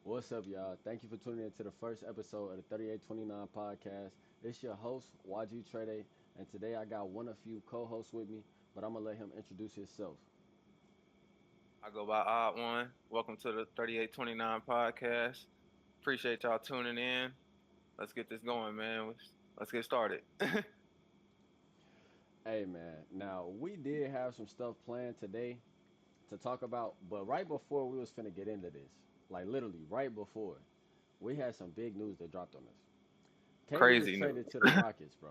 What's up, y'all? Thank you for tuning in to the first episode of the 3829 podcast. It's your host, YG Trade, and today I got one of you co-hosts with me, but I'm gonna let him introduce himself. I go by Odd One. Welcome to the 3829 podcast. Appreciate y'all tuning in. Let's get this going, man. Let's get started. Hey man, now we did have some stuff planned today to talk about, but right before we was finna get into this, like literally right before, we had some big news that dropped on us. Katie was Crazy news. traded to the Rockets, bro.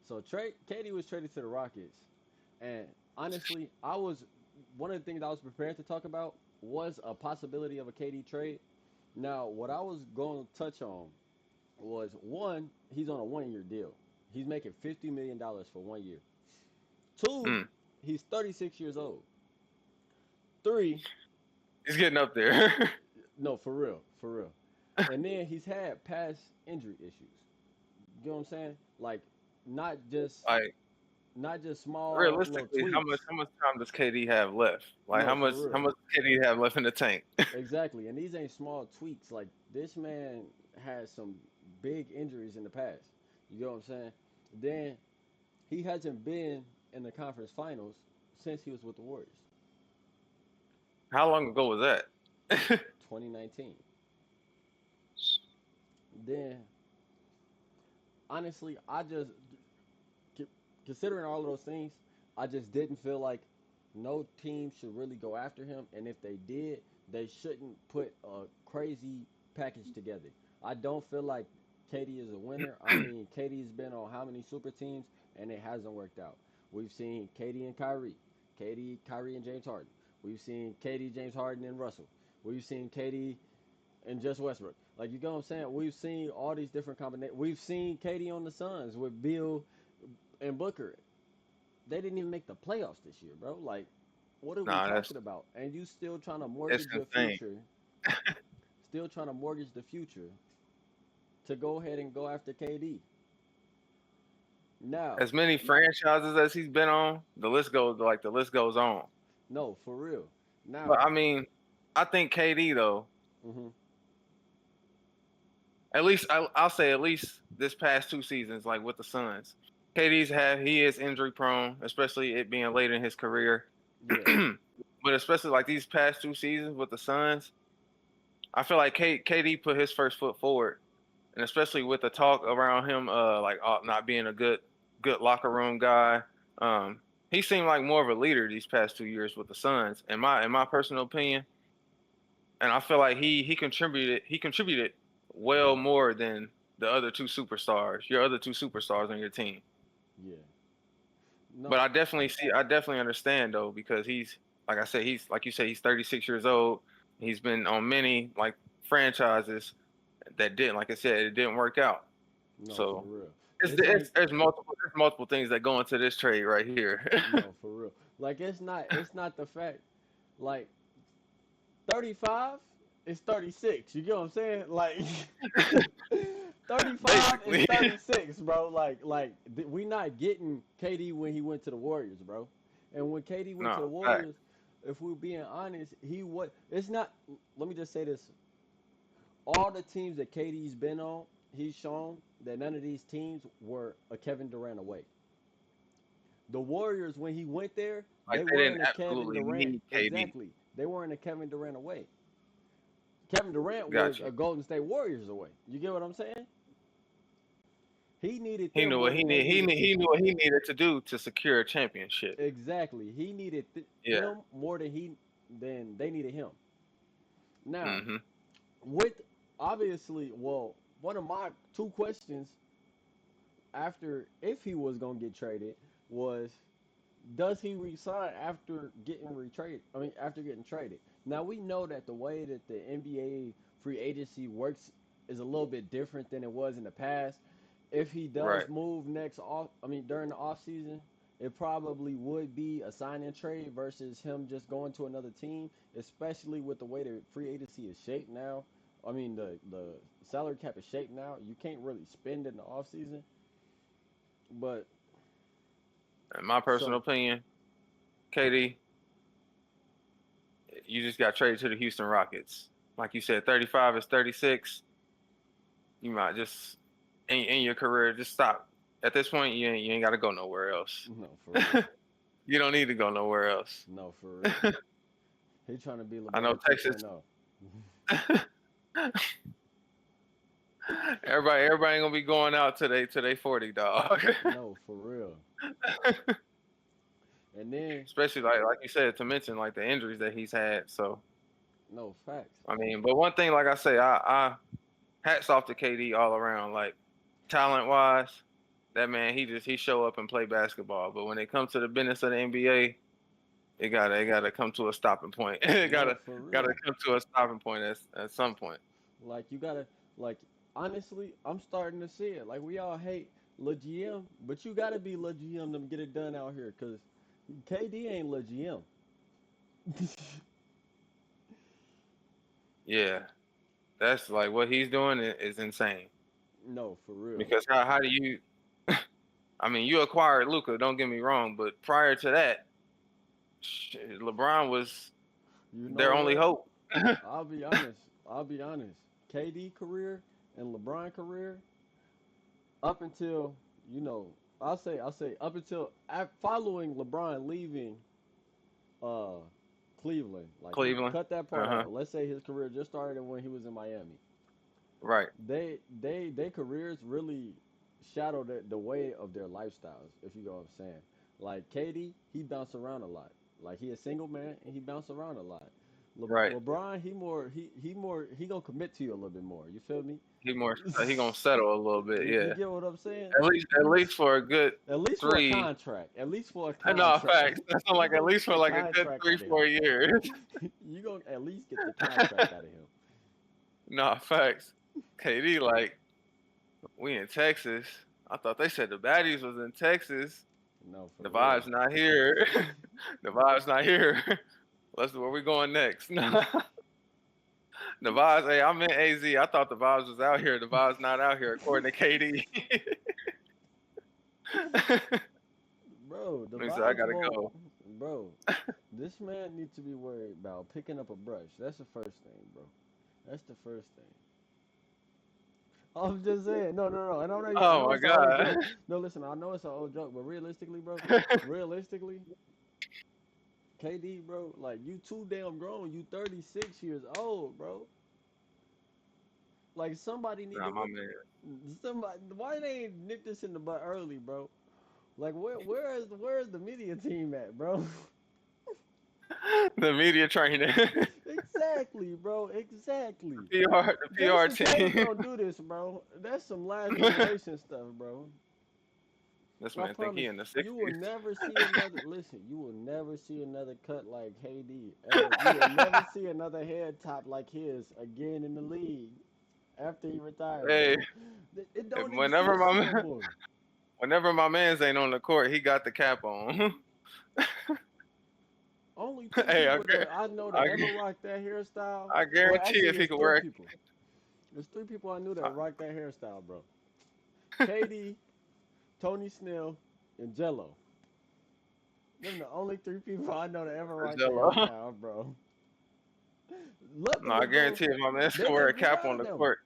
So Katie was traded to the Rockets, and honestly, I was one of the things I was prepared to talk about was a possibility of a KD trade. Now, what I was going to touch on was one, he's on a 1 year deal. He's making $50 million for 1 year. Two, Mm, he's 36 years old. Three, he's getting up there. no, for real, for real. And then he's had past injury issues. You know what I'm saying? Like not just like not just small little realistically, how much tweaks. how much time does KD have left? Like No, how for much how real. much KD have left in the tank? Exactly. And these ain't small tweaks. Like this man has some big injuries in the past. You know what I'm saying? Then he hasn't been in the conference finals since he was with the Warriors. How long ago was that? 2019. Then honestly, considering all of those things, I just didn't feel like no team should really go after him, and if they did, they shouldn't put a crazy package together. I don't feel like KD is a winner. I mean, KD's been on how many super teams, and it hasn't worked out. We've seen KD and Kyrie, KD, Kyrie and James Harden. We've seen KD, James Harden, and Russell. We've seen KD and just Westbrook. Like you know what I'm saying? We've seen all these different combinations. We've seen KD on the Suns with Beal and Booker. They didn't even make the playoffs this year, bro. Like, what are we Nah, talking about? And you still trying to that's mortgage your insane. future, still trying to mortgage the future to go ahead and go after KD. Now, As many franchises as he's been on, the list goes on. no, for real. But Now, I mean, I think KD though. hmm At least I'll say at least this past two seasons, like with the Suns, he is injury prone, especially it being late in his career. yeah, But especially like these past two seasons with the Suns, I feel like KD put his first foot forward, and especially with the talk around him, not being a good locker room guy. He seemed like more of a leader these past 2 years with the Suns, in my personal opinion. And I feel like he contributed well more than the other two superstars, your other two superstars on your team. yeah. But No, I definitely understand though, because he's like I said, he's like you say, he's 36 years old. He's been on many like franchises that didn't, like I said, it didn't work out. no, for So real. it's, It's it's like, there's multiple things that go into this trade right here. no, for real. Like, it's not the fact. Like, 35 is 36. You get what I'm saying? Like 35 is Basically, 36, bro. We not getting KD when he went to the Warriors, bro. And when KD went to the no fact. Warriors, if we're being honest, he what it's not let me just say this. All the teams that KD's been on, he's shown that none of these teams were a Kevin Durant away. The Warriors, when he went there, Like they they didn't weren't a Kevin absolutely Durant. need KD. Exactly. They weren't a Kevin Durant away. Kevin Durant was Gotcha. a Golden State Warriors away. You get what I'm saying? He needed He them knew more what he than they need. He needed. knew, he knew what he needed to do to secure a championship. Exactly. He needed Yeah. him more than they needed him. Now, Hmm. with obviously, well, one of my two questions after if he was gonna get traded was, does he resign after getting retraded? I mean, after getting traded. Now we know that the way that the NBA free agency works is a little bit different than it was in the past. If he does Right. move during the off season, it probably would be a sign and trade versus him just going to another team, especially with the way the free agency is shaped now. I mean, the salary cap is shaped now. You can't really spend in the off season, but In my personal so opinion, KD, you just got traded to the Houston Rockets. like you said, 35 is 36. You might just in your career just stop. At this point, you ain't got to go nowhere else. No, for real. You don't need to go nowhere else. No, for real. He trying to be I know LeBron Texas. 2.0. Everybody ain't gonna be going out today 40, dog. No, for real. And then, Especially like you said, to mention like the injuries that he's had. So no facts. I mean, but one thing, like I say, I hats off to KD all around. Like talent wise, that man he show up and play basketball. But when it comes to the business of the NBA, it gotta come to a stopping point. It No, gotta for gotta real. come to a stopping point at some point. Like you gotta, like honestly, I'm starting to see it. Like we all hate Lil GM, but you gotta be Lil GM to get it done out here, cause KD ain't Lil GM. Yeah, that's like what he's doing is insane. No, for real. Because how do you? I mean, you acquired Luka. Don't get me wrong, but prior to that, LeBron was You know their only what? hope. I'll be honest. I'll be honest. KD career and LeBron career up until you know, I'll say up until following LeBron leaving uh Cleveland, like Cleveland. cut that part Uh huh. out. Let's say his career just started when he was in Miami. Right. They careers really shadow the way of their lifestyles, if you know what I'm saying. Like KD, he bounced around a lot. Like he a single man and he bounced around a lot. Right. LeBron, he gonna commit to you a little bit more. You feel me? He gonna settle a little bit. You Yeah. get what I'm saying? At least for a good At least for a 3. contract. At least for a No contract. facts. That's not You like at gonna least get for the like a good contract three out of four him. years. You gonna at least get the contract out of him. No facts. KD like we in Texas. I thought they said the baddies was in Texas. No, for The real. vibe's not here. The vibe's not here. Let's where we going next. The vibes, hey, I'm in AZ. I thought the vibes was out here. The vibes not out here, according to KD. Bro, the He said, I vibes gotta won't. go. Bro, this man needs to be worried about picking up a brush. That's the first thing, bro. That's the first thing. I'm just saying. No, no, no. And I Oh know my it's an old God. joke. No, listen. I know it's an old joke, but realistically, bro, realistically, KD, bro, like you too damn grown. You 36 years old, bro. Like somebody need Nah, to my nip. man. Somebody, why they ain't nip this in the butt early, bro? Like where is the media team at, bro? The media training. Exactly, bro. Exactly. The PR Jason Tatum team. don't do this, bro. That's some last generation stuff, bro. This I man think he promise in the you will 60s. never see another. Listen, you will never see another cut like KD ever. You will never see another head top like his again in the league after he retires, Hey, bro. It don't whenever exist my no man, more. whenever my man's ain't on the court, he got the cap on. Only two Hey, people that I know that I, ever rocked that hairstyle. I Well, guarantee if actually, he it's could three wear people. There's three people I knew a that rocked that hairstyle, bro. KD, Tony Snell, and Jello. Them the only three people I know that ever rocked the Jello. hairstyle, bro. No, Luckily, I bro, guarantee if my man they could wear never a get cap rid on of the them. court,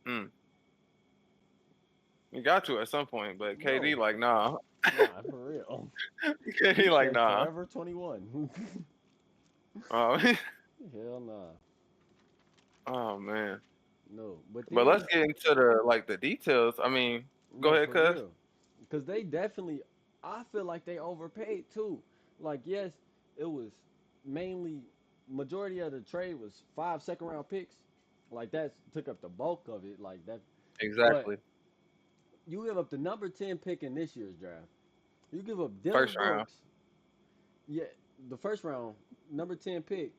mm, you got to at some point. But KD No, like, nah. nah, for real. He KD like, said nah. forever 21. Oh, Hell nah. oh man. No, but But let's then, get into the details. I mean, go no, ahead, for cuz. real. Because they definitely, I feel like they overpaid too. Like, yes, it was mainly, majority of the trade was 5 second round picks. Like, that took up the bulk of it. Like, that, but Exactly. you give up the number 10 pick in this year's draft. You give up Dylan First round. Brooks. Yeah, the first round, number 10 pick.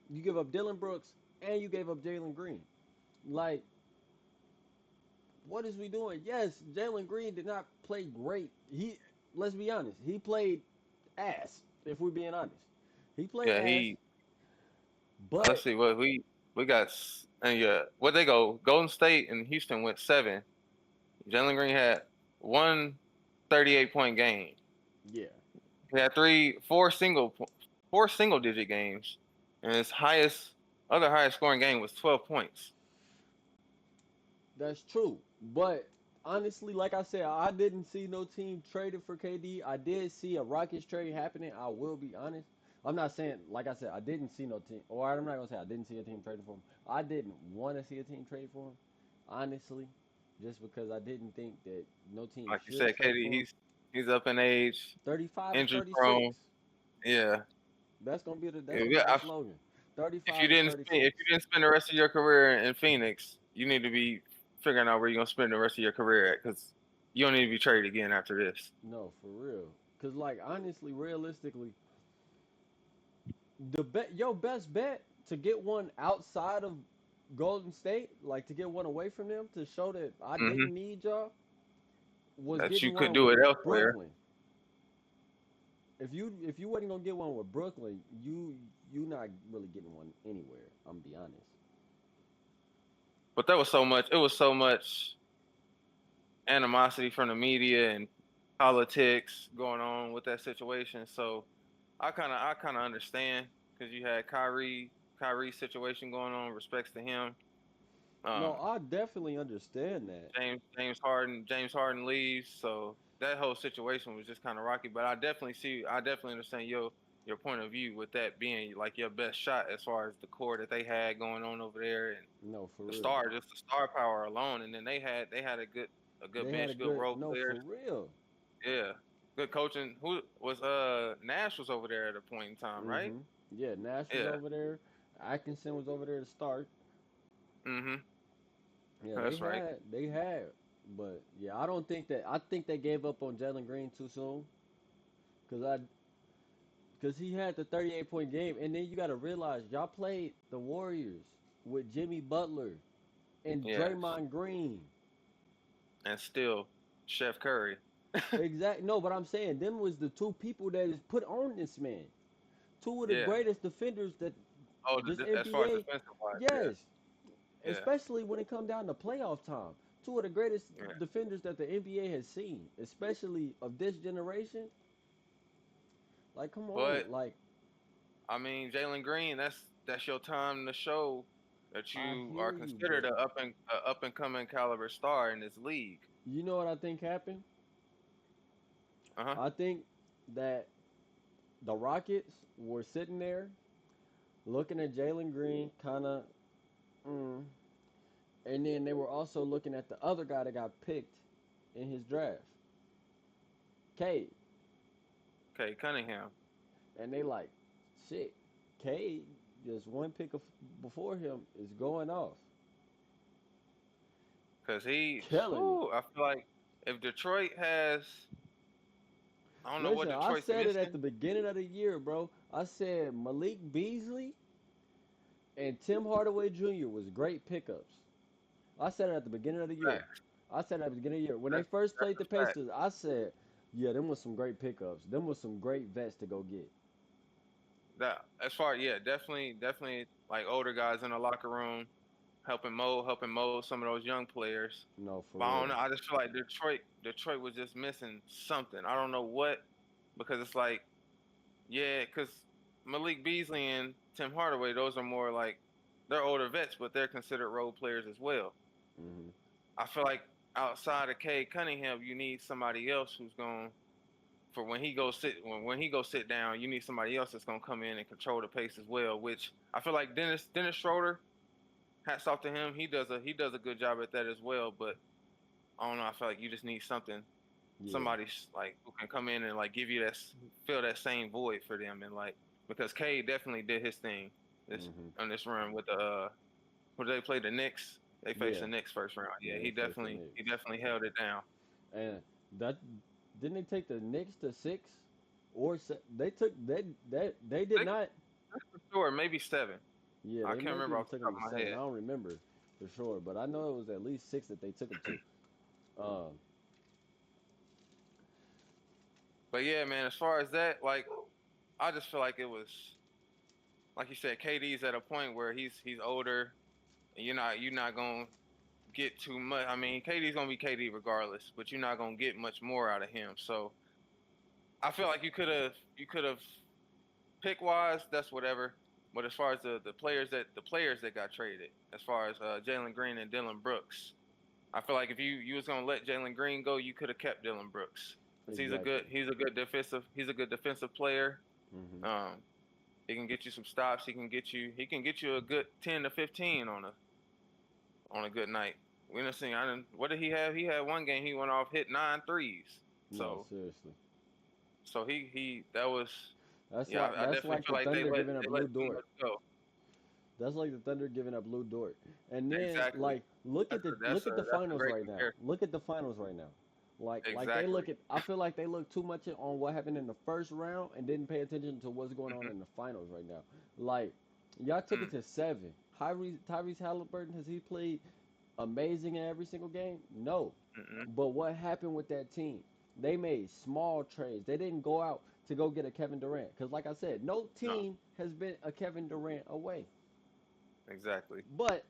You give up Dylan Brooks and you gave up Jalen Green. Like, what is we doing? Yes, Jalen Green did not play great. Let's be honest, he played ass, if we're being honest. He played Yeah, ass, he. Let's but see what we got. And yeah, what they go? Golden State and Houston went 7. Jalen Green had 138-point game. yeah, He had 4 single digit games. and his highest scoring game was 12 points. That's true. But honestly, like I said, I didn't see no team traded for KD. I did see a Rockets trade happening. I will be honest. I'm not saying, like I said, I didn't see no team, or I'm not gonna say I didn't see a team traded for him. I didn't want to see a team trade for him, honestly, just because I didn't think that no team Like you should said, trade KD, for him. he's up in age, 35 to injury prone. 36. Yeah. That's gonna be Yeah, the slogan. if you 35 to didn't spend, if 36. you didn't spend the rest of your career in Phoenix, you need to be figuring out where you're gonna spend the rest of your career at, because you don't need to be traded again after this. No, for real. Cause like honestly, realistically, your best bet to get one outside of Golden State, like to get one away from them to show that I Hmm. didn't need y'all, was That you getting could one do with it elsewhere. Brooklyn. If you wasn't gonna get one with Brooklyn, you not really getting one anywhere. I'm gonna be honest. But there was so much. It was so much animosity from the media and politics going on with that situation. So I kind of understand, because you had Kyrie's situation going on. Respects to him. No, Um, I definitely understand that. James Harden leaves, so that whole situation was just kind of rocky. But I definitely understand your point of view with that being like your best shot as far as the core that they had going on over there, and No, for the real. star, just the star power alone. And then they had a good They had a bench, good good role no for players. real. Yeah, good coaching. Who was Nash was over there at a point in time, right? Yeah, Nash was Yeah. over there. Atkinson was over there to start. Mhm. Yeah, That's right. they had, but yeah, I think they gave up on Jalen Green too soon because because he had the 38-point game, and then you got to realize y'all played the Warriors with Jimmy Butler and Yes. Draymond Green. And still, Chef Curry. Exact. No, but I'm saying them was the two people that is put on this man. Two of the Yeah. greatest defenders that Oh, this as far as NBA. defensive wise, yeah, Yes, yeah, especially when it come down to playoff time. Two of the greatest yeah. defenders that the NBA has seen, especially of this generation. Like, come on, But like I mean, Jalen Green, that's your time to show that I you hear are you, considered but a up and coming caliber star in this league. you know what I think happened? Uh huh. I think that the Rockets were sitting there looking at Jalen Green, kind of, mm, and then they were also looking at the other guy that got picked in his draft, Cade, Okay, Cunningham, and they like, shit, Cade, just one pick before him is going off, because he, killing it. I feel like if Detroit has, I don't know what Listen, I Detroit's said it at missing. the beginning of the year, bro. I said Malik Beasley and Tim Hardaway Jr. was great pickups. I said it at the beginning of the year. Facts. I said it at the beginning of the year. When they That's first that's played the a fact. Pacers, I said, yeah, them was some great pickups. Them was some great vets to go get. That as far, yeah, definitely like older guys in the locker room helping mold some of those young players. No, for But I don't real. know. I just feel like Detroit was just missing something. I don't know what, because it's like, yeah, because Malik Beasley and Tim Hardaway, those are more like, they're older vets, but they're considered role players as well. Hmm. I feel like outside of Cade Cunningham, you need somebody else who's going, for when he goes sit down, you need somebody else that's gonna come in and control the pace as well. Which I feel like Dennis Schroeder, hats off to him. He does a good job at that as well. But I don't know. I feel like you just need Yeah. somebody like who can come in and like give you that, fill that same void for them, and like, because Cade definitely did his thing this Hmm. on this run with the who they played, the Knicks. They faced Yeah. the Knicks first round. Yeah, Yeah, he they faced the definitely he Knicks. definitely held it down. And that didn't they take the Knicks to six? They took they did Six, not. for sure, maybe seven. Yeah, I they can't maybe remember even off the took top them to of my seven. I head. don't remember for sure, but I know it was at least six that they took them to. But yeah, man, as far as that, like, I just feel like it was, like you said, KD's at a point where he's older, and you're not gonna get too much. I mean, KD's gonna be KD regardless, but you're not gonna get much more out of him. So I feel like you could have pick wise, that's whatever. But as far as the players that got traded, as far as Jalen Green and Dylan Brooks, I feel like if you was gonna let Jalen Green go, you could have kept Dylan Brooks because Exactly. he's a good defensive player. Hmm. Um, he can get you some stops. He can get you a good 10 to 15 on a good night. We done seen. What did he have? He had one game. He went off, hit 9 threes. No, So seriously. so he that was That's yeah. like I that's definitely like feel the like they Thunder let giving up they Lou let too Dort. much go. That's like the Thunder giving up Lou Dort. And then Exactly. like look at That's the a that's look at a the that's a finals great right now. comparison. Look at the finals right now. Like they Exactly. look at I feel like they look too much on what happened in the first round and didn't pay attention to what's going on Hmm. in the finals right now. Like y'all took it to 7. Tyrese Haliburton, has he played amazing in every single game? No. Mm-mm. But what happened with that team? They made small trades. They didn't go out to go get a Kevin Durant. Because, like I said, no No. team has been a Kevin Durant away. Exactly. But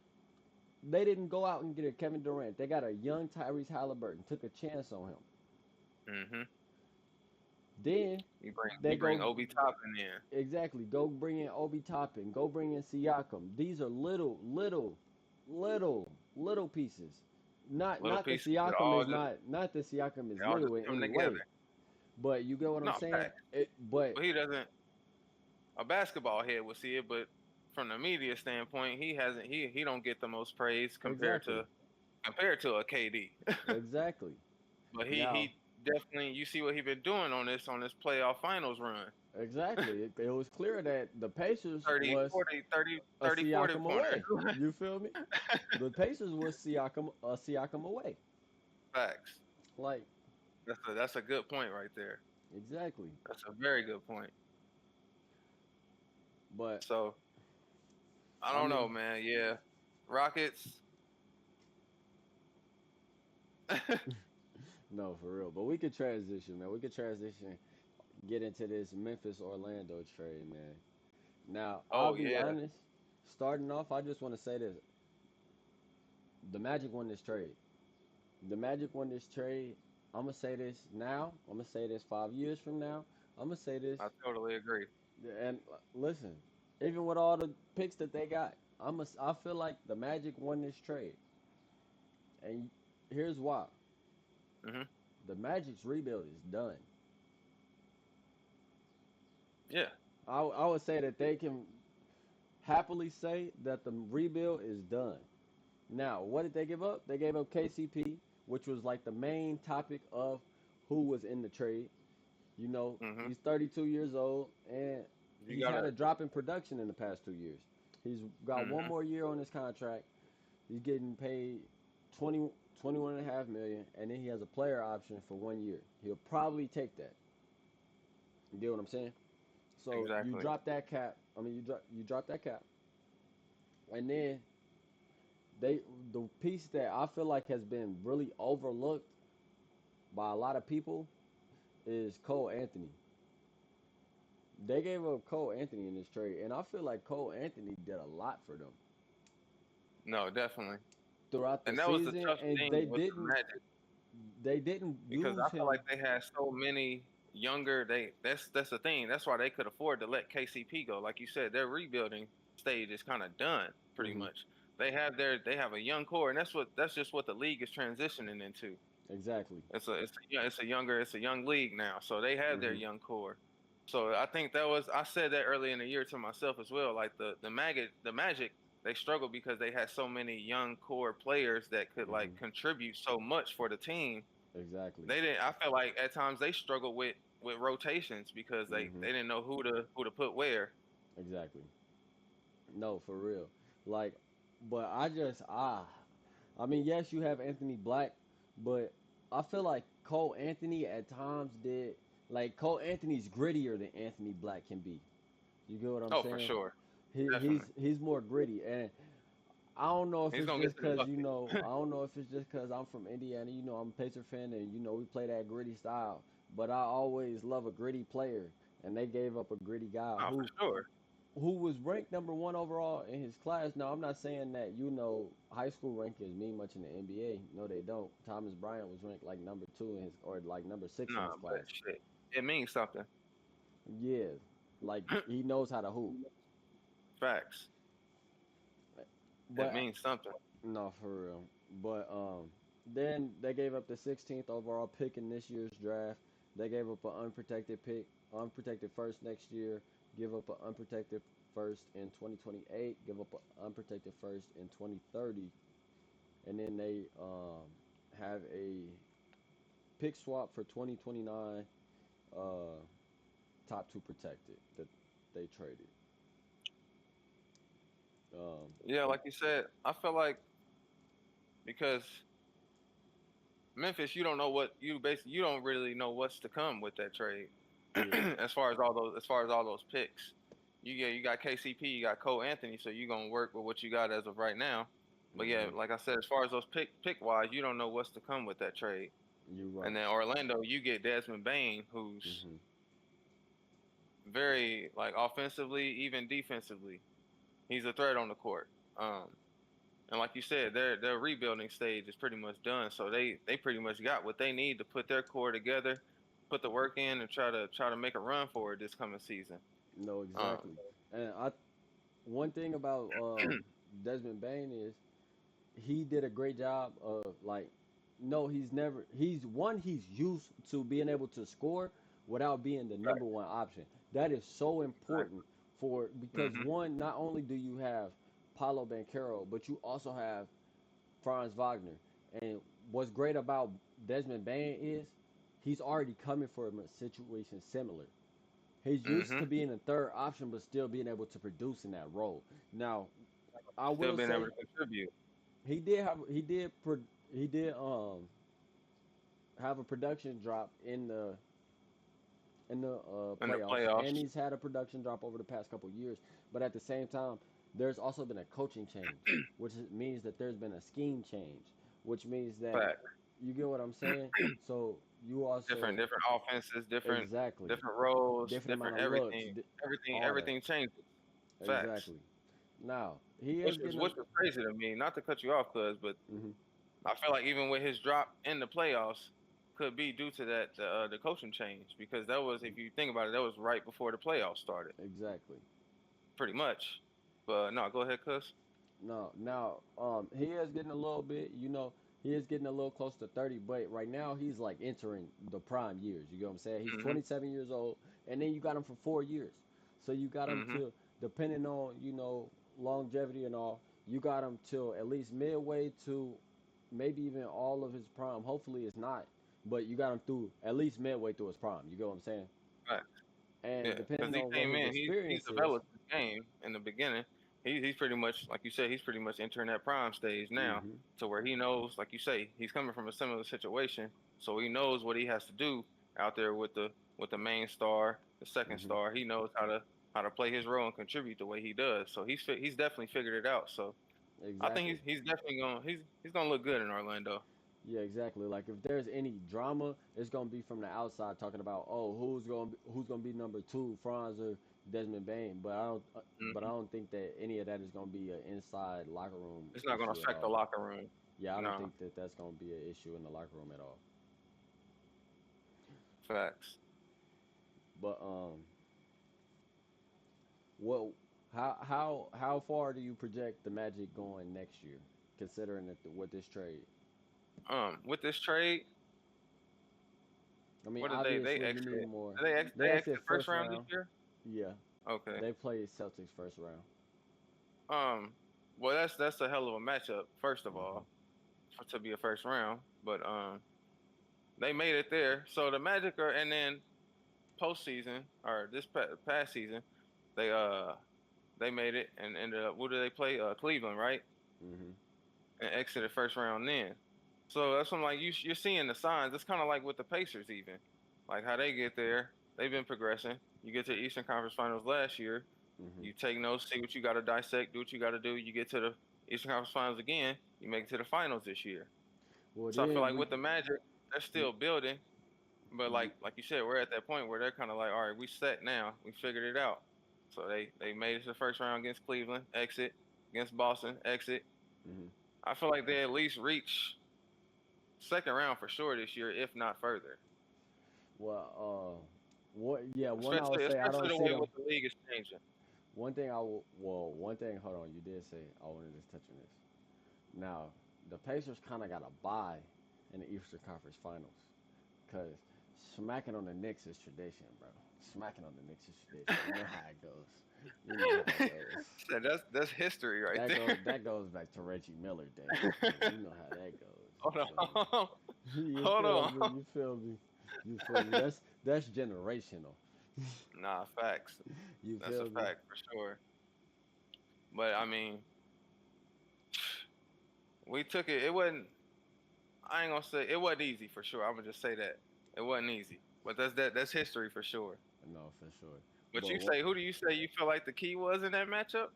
they didn't go out and get a Kevin Durant. They got a young Tyrese Halliburton, took a chance on him. Hmm. Then You bring they you bring go Obi Toppin in. exactly go bring in Obi Toppin, go bring in Siakam. These are little pieces. Not Little not that pieces that Siakam all is just not that Siakam is they all just little in come any together. way. But you get what I'm Not saying? facts. But But he doesn't. A basketball head would see it, but from the media standpoint, he hasn't. He don't get the most praise exactly, compared to a KD. exactly. But he Now, he definitely. You see what he been doing on this playoff finals run. exactly. It was clear that the Pacers 30, was 40, 30, a 30, 40 Siakam pointers. away. You feel me? The Pacers was Siakam away. Facts. Like That's a good point right there. exactly. That's a very good point. But So I I don't know, mean, man. Yeah, Rockets. no, for real. But we could transition, man. We could transition, get into this Memphis Orlando trade, man. Now, I'll Oh be yeah. honest. Starting off, I just want to say this: the Magic won this trade. The Magic won this trade. I'm gonna say this now. I'm gonna say this 5 years from now. I'm gonna say I this. totally agree. And listen, even with all the picks that they got, I feel like the Magic won this trade. And here's why: Hmm. the Magic's rebuild is done. Yeah. I would say that they can happily say that the rebuild is done. Now, what did they give up? They gave up KCP, which was like the main topic of who was in the trade. You know, Hmm. he's 32 years old and You he's had gotta. a drop in production in the past 2 years. He's got one Hmm. more year on his contract. He's getting paid 20, 21.5 million, and then he has a player option for 1 year. He'll probably take that. You get what I'm saying? So you Exactly. drop that cap. I mean, you drop that cap, and then they the piece that I feel like has been really overlooked by a lot of people is Cole Anthony. They gave up Cole Anthony in this trade, and I feel like Cole Anthony did a lot for them No, definitely. throughout the And that was the season, tough and thing with the Magic they didn't because I use feel like him. they had so many younger. That's the thing. That's why they could afford to let KCP go. Like you said, their rebuilding stage is kind of done pretty Hmm. much. They have a young core, and that's just what the league is transitioning into. Exactly. It's a young league now, so they have their Hmm. young core. So I think I said that early in the year to myself as well. Like the Magic, they struggled because they had so many young core players that could Hmm. like contribute so much for the team. Exactly. They didn't. I feel like at times they struggled with rotations because they Hmm. didn't know who to put where. Exactly. No, for real. Like, but I mean, yes, you have Anthony Black, but I feel like Cole Anthony at times did like Cole Anthony's grittier than Anthony Black can be. You get what I'm Oh, for saying? sure, He, definitely. he's more gritty, and I don't know if He's it's gonna get just to the because bucket. I don't know if it's just because I'm from Indiana. You know, I'm a Pacer fan, and we play that gritty style. But I always love a gritty player, and they gave up a gritty guy Oh, for who sure. was ranked number one overall in his class. Now, I'm not saying that high school rankings mean much in the NBA. No, they don't. Thomas Bryant was ranked like number two in his or like number six in his Nah, but class. shit, it means something. Yeah, like he knows how to hoop. Facts. It But means something. no, for real. But then they gave up the 16th overall pick in this year's draft. They gave up an unprotected pick, unprotected first next year. Give up an unprotected first in 2028. Give up an unprotected first in 2030, and then they have a pick swap for 2029. Uh, top two protected that they traded. Um, Yeah, like you said, I feel like because Memphis, you don't know what you don't really know what's to come with that trade. yeah. As far as all those picks, you got KCP, you got Cole Anthony, so you're gonna work with what you got as of right now. But yeah, Hmm. like I said, as far as those pick wise, you don't know what's to come with that trade. You're And right. then Orlando, you get Desmond Bane, who's Hmm. very like offensively, even defensively, he's a threat on the court. Um, And like you said, their rebuilding stage is pretty much done. So they pretty much got what they need to put their core together, put the work in, and try to make a run for it this coming season. No, Um, exactly. And one thing about Desmond Bain is he did a great job of like, no, he's used to being able to score without being the right, number one option. That is so important exactly. for because Hmm. one, not only do you have Paulo Banchero, but you also have Franz Wagner. And what's great about Desmond Bain is he's already coming from a situation similar. He's used to Hmm. being a third option, but still being able to produce in that role. Now, I Still will being able say to contribute. he did have a production drop in the In the playoffs, and playoffs. he's had a production drop over the past couple years. But at the same time, there's also been a coaching change, which means that there's been a scheme change, which means that Fact. you get what I'm saying. So you Different also different offenses, exactly different roles, different amount different of looks, all that everything changes. Facts. exactly. Now he Which is was getting which was crazy to me. Not to cut you off, cuz, but mhm, I feel like even with his drop in the playoffs, could be due to that the coaching change because that was, if you think about it, that was right before the playoffs started, exactly. pretty much. But no, go ahead, Cuz. No, now he is getting a little bit, he is getting a little close to 30, but right now he's like entering the prime years. You get what I'm saying? He's Mhm. 27 years old, and then you got him for 4 years. So you got him Mhm. to, depending on, longevity and all, you got him till at least midway to maybe even all of his prime. Hopefully it's not, but you got him through at least midway through his prime. You get what I'm saying? Right. And Yeah, because depending he on what came his in, he's experience is, developed his game in the beginning. He's pretty much, like you said, he's pretty much entering that prime stage now, hmm to where he knows, like you say, he's coming from a similar situation, so he knows what he has to do out there with the main star, the second hmm star. He knows how to play his role and contribute the way he does. So he's definitely figured it out. So I think exactly. he's definitely he's gonna look good in Orlando. Yeah, exactly. Like if there's any drama, it's gonna be from the outside talking about, oh, who's gonna be number two, Franz or Desmond Bain. But I Hmm. don't think that any of that is gonna be an inside locker room It's not gonna issue at affect the all. locker room. Yeah, I don't No, think that that's gonna be an issue in the locker room at all. facts. But what, how far do you project the Magic going next year, considering that with this trade? With this trade, I mean, what did they obviously you need exit? more. They They exit exit first first round this round. year? Yeah, Okay. they play Celtics first round. Um, well, that's a hell of a matchup, first of Hmm. all, to be a first round. But they made it there. So the Magic are, and then postseason or this past season, they uh they made it and ended up. What do they play? Cleveland, right? Hmm. And exited first round then. So that's when, like, you're seeing the signs. It's kind of like with the Pacers, even like how they get there. They've been progressing. You get to the Eastern Conference Finals last year. Hmm. You take notes, see what you got to dissect, do what you got to do. You get to the Eastern Conference Finals again. You make it to the finals this year. Well, So I feel then like we, with the Magic, they're y- still building, but y- like you said, we're at that point where they're kind of like, all right, we set now. We figured it out. So they made it to the first round against Cleveland, exit against Boston, exit. mhm. I feel like they at least reach second round for sure this year, if not further. Well, what? Yeah, one I would Especially say I especially don't the see way them. what the league is changing. one thing I will, well, one thing. Hold on, you did say I wanted to touch on this. Now, the Pacers kind of got a bye in the Eastern Conference Finals because smacking on the Knicks is tradition, bro. Smacking on the Knicks is tradition. You know how it goes. You know how it goes. So that's history right there. That goes back to Reggie Miller days, man. You know how that goes. Hold You feel me? on. You Hold feel on. me? You feel me? You feel me? That's generational. Nah, facts. You That's a feel me? fact for sure. But I mean, we took it. It wasn't. I ain't gonna say it wasn't easy for sure. I'm gonna just say that it wasn't easy. But that's history for sure. No, for sure. But But you what, say who do you say you feel like the key was in that matchup?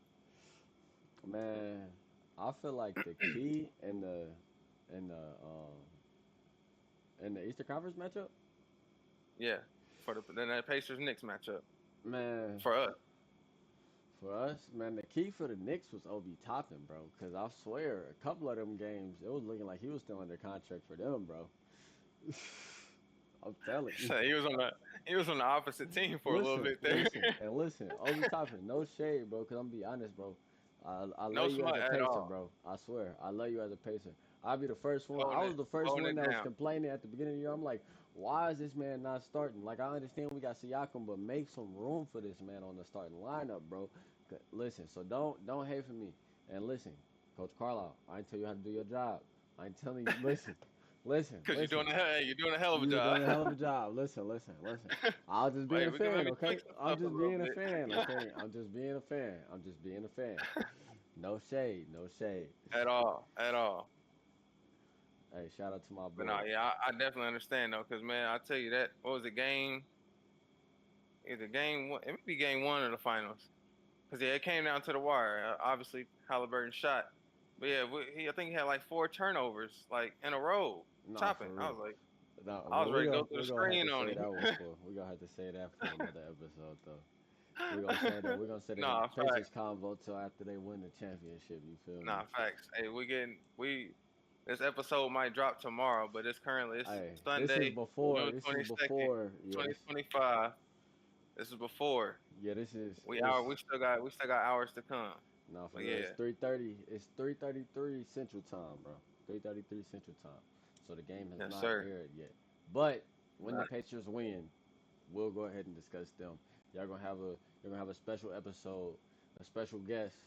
man, I feel like the key in the in the Eastern Conference matchup, Yeah, for the then that Pacers Knicks matchup man, for us. for us, man, the key for the Knicks was Obi Toppin, bro. Cause I swear, a couple of them games, it was looking like he was still under contract for them, bro. I'm telling you. So he was on the opposite team for a little Listen, bit there. listen, and listen. Obi Toppin, no shade, bro. Cause I'm gonna be honest, bro. I No love you as smut a at pacer, all. bro. I swear, I love you as a pacer. I'll be the first one. I Holding was it the first holding one it that was down. complaining at the beginning of the year. I'm like, why is this man not starting? Like, I understand we got Siakam, but make some room for this man on the starting lineup, bro. Listen, so don't hate for me. And listen, Coach Carlisle, I ain't tell you how to do your job. I ain't telling you. Listen, listen, Cause listen. you're doing a hell of a You're job. doing a hell of a job. Listen, listen, listen. I'll just being Like a we can fan, maybe okay? tweak some I'm stuff a just little being a bit. fan, okay? I'm just being a fan. I'm just being a fan. No shade, no shade. At all, at all. Hey, shout out to my But no, boy. yeah, I definitely understand though, because man, I tell you that what was the game? Either game one, it might be game one of the finals, because yeah, it came down to the wire. Obviously, Halliburton shot, but yeah, I think he had like four turnovers like in a row, No, for chopping. real. No, I was well, ready to go through the we're gonna have to screen on say him. that one for we're gonna have to say that for another episode though. We're gonna say that in Nah, Pacers facts. convo till after they win the championship. You feel me? Nah, facts. Hey, we this episode might drop tomorrow, but it's Hey, this is Sunday, before. November This is 22nd, before. Yeah, this. 2025. This is before. Yeah, this is. We It's still got hours to come. no for But real. It's yeah, 3:30. It's 3:33 Central Time, bro. 3:33 Central Time. So the game has yes not sir. aired yet. But when the Not Pacers win, we'll go ahead and discuss them. You're gonna have a special episode, a special guest